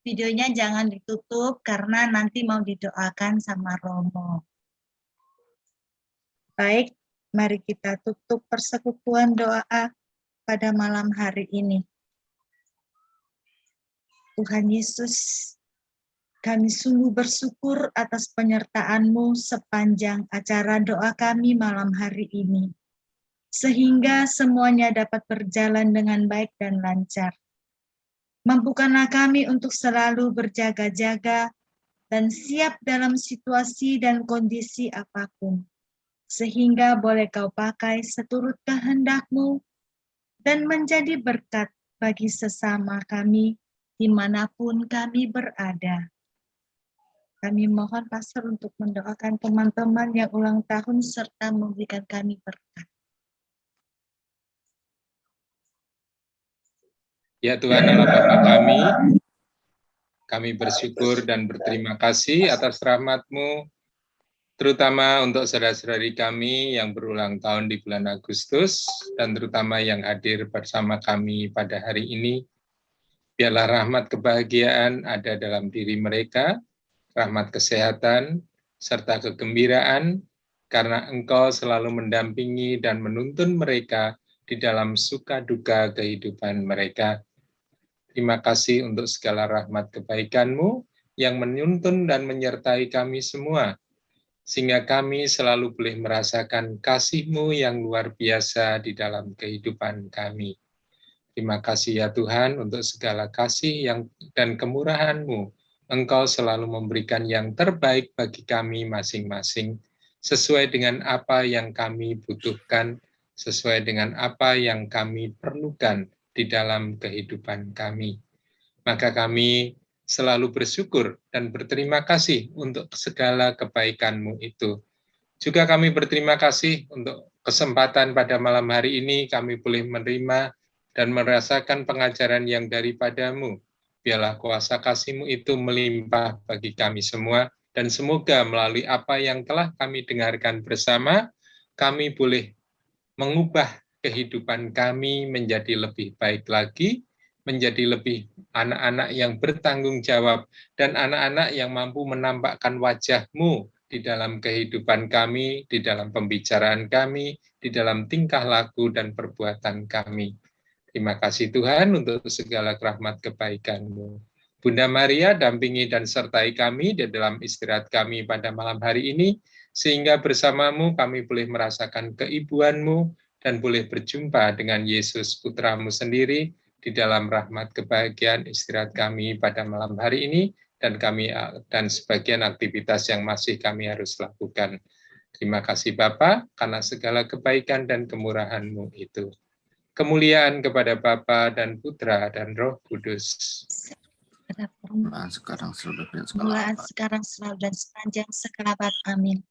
videonya jangan ditutup karena nanti mau didoakan sama Romo. Baik, mari kita tutup persekutuan doa pada malam hari ini. Tuhan Yesus, kami sungguh bersyukur atas penyertaan-Mu sepanjang acara doa kami malam hari ini, sehingga semuanya dapat berjalan dengan baik dan lancar. Mampukanlah kami untuk selalu berjaga-jaga dan siap dalam situasi dan kondisi apapun, sehingga boleh Kau pakai seturut kehendak-Mu dan menjadi berkat bagi sesama kami dimanapun kami berada. Kami mohon Pastor untuk mendoakan teman-teman yang ulang tahun serta memberikan kami berkat. Ya Tuhan Allah Bapa kami bersyukur dan berterima kasih atas rahmat-Mu, terutama untuk saudara-saudari kami yang berulang tahun di bulan Agustus, dan terutama yang hadir bersama kami pada hari ini. Biarlah rahmat kebahagiaan ada dalam diri mereka, rahmat kesehatan, serta kegembiraan, karena Engkau selalu mendampingi dan menuntun mereka di dalam suka duka kehidupan mereka. Terima kasih untuk segala rahmat kebaikan-Mu yang menuntun dan menyertai kami semua, sehingga kami selalu boleh merasakan kasih-Mu yang luar biasa di dalam kehidupan kami. Terima kasih ya Tuhan untuk segala kasih dan kemurahan-Mu. Engkau selalu memberikan yang terbaik bagi kami masing-masing, sesuai dengan apa yang kami butuhkan, sesuai dengan apa yang kami perlukan di dalam kehidupan kami. Maka kami selalu bersyukur dan berterima kasih untuk segala kebaikan-Mu itu. Juga kami berterima kasih untuk kesempatan pada malam hari ini kami boleh menerima dan merasakan pengajaran yang daripada-Mu. Biarlah kuasa kasih-Mu itu melimpah bagi kami semua, dan semoga melalui apa yang telah kami dengarkan bersama, kami boleh mengubah kehidupan kami menjadi lebih baik lagi, menjadi lebih anak-anak yang bertanggung jawab, dan anak-anak yang mampu menampakkan wajah-Mu di dalam kehidupan kami, di dalam pembicaraan kami, di dalam tingkah laku dan perbuatan kami. Terima kasih Tuhan untuk segala rahmat kebaikan-Mu. Bunda Maria, dampingi dan sertai kami di dalam istirahat kami pada malam hari ini, sehingga bersama-Mu kami boleh merasakan keibuan-Mu dan boleh berjumpa dengan Yesus Putra-Mu sendiri di dalam rahmat kebahagiaan istirahat kami pada malam hari ini, dan sebagian aktivitas yang masih kami harus lakukan. Terima kasih Bapa, karena segala kebaikan dan kemurahan-Mu itu. Kemuliaan kepada Bapa dan Putra dan Roh Kudus. Sekarang selalu dan sepanjang segala abad. Amin.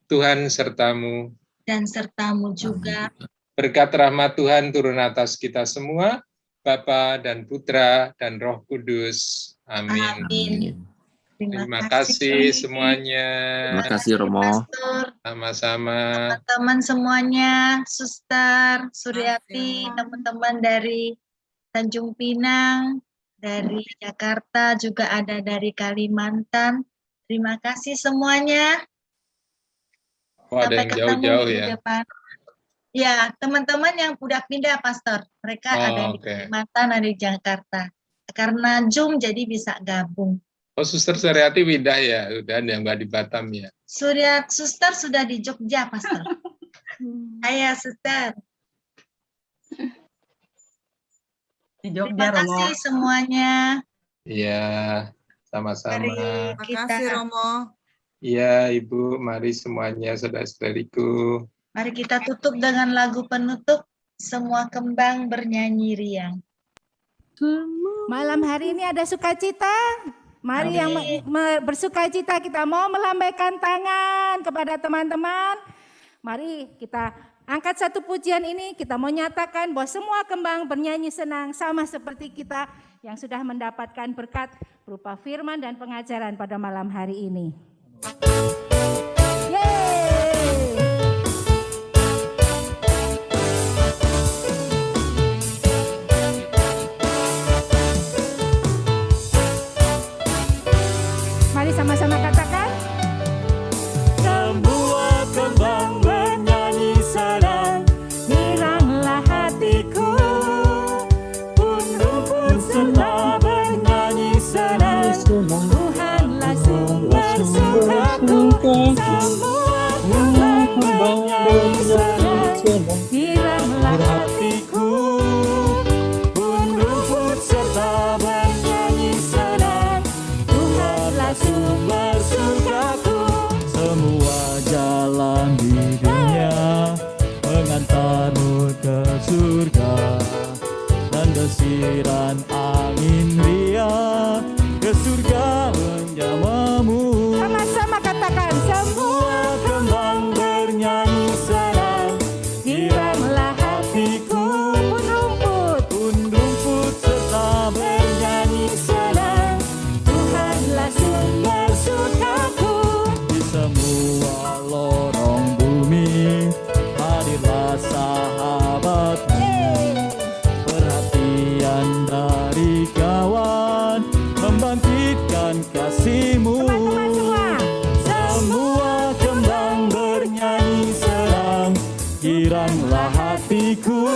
Tuhan sertamu. Dan sertamu juga. Berkat rahmat Tuhan turun atas kita semua, Bapa dan Putra dan Roh Kudus. Amin. Amin. Terima kasih semuanya. Terima kasih Romo. Sama-sama. Teman-teman semuanya, Suster Suryati, teman-teman dari Tanjung Pinang, dari Jakarta, juga ada dari Kalimantan. Terima kasih semuanya. Oh, ada yang jauh-jauh ya. Ya, teman-teman yang udah pindah, Pastor. Mereka ada yang di Kalimantan, ada di Jakarta. Karena Zoom jadi bisa gabung. Oh, Suster Suryati pindah ya, udah yang nggak di Batam ya. Suster sudah di Jogja, Pastor. Ayah, Suster. Di Jogja, Terima kasih Romo. semuanya. Iya, sama-sama. Terima kasih Romo. Iya, Ibu, mari semuanya saudara-saudariku. Mari kita tutup dengan lagu penutup, Semua Kembang Bernyanyi Riang. Malam hari ini ada sukacita. Mari yang bersukacita, kita mau melambaikan tangan kepada teman-teman. Mari kita angkat satu pujian ini, kita mau nyatakan bahwa semua kembang bernyanyi senang sama seperti kita yang sudah mendapatkan berkat berupa firman dan pengajaran pada malam hari ini. Yeay! senang, giranglah hatiku, pun rumput serta bernyanyi senang. Tuhanlah sumber sukaku. Semua jalan di dunia mengantarmu ke surga, dan desiran angin riang ke surga menjamamu. Sama-sama katakan, semua Kembang bernyanyi senang, giranglah hatiku, pun rumput serta bernyanyi senang. Tuhanlah sumber sukaku. di semua lorong bumi hadirlah sahabatmu. Perhatian dari kawan membangkitkan kasihmu. Semua kembang bernyanyi senang, giranglah hatiku.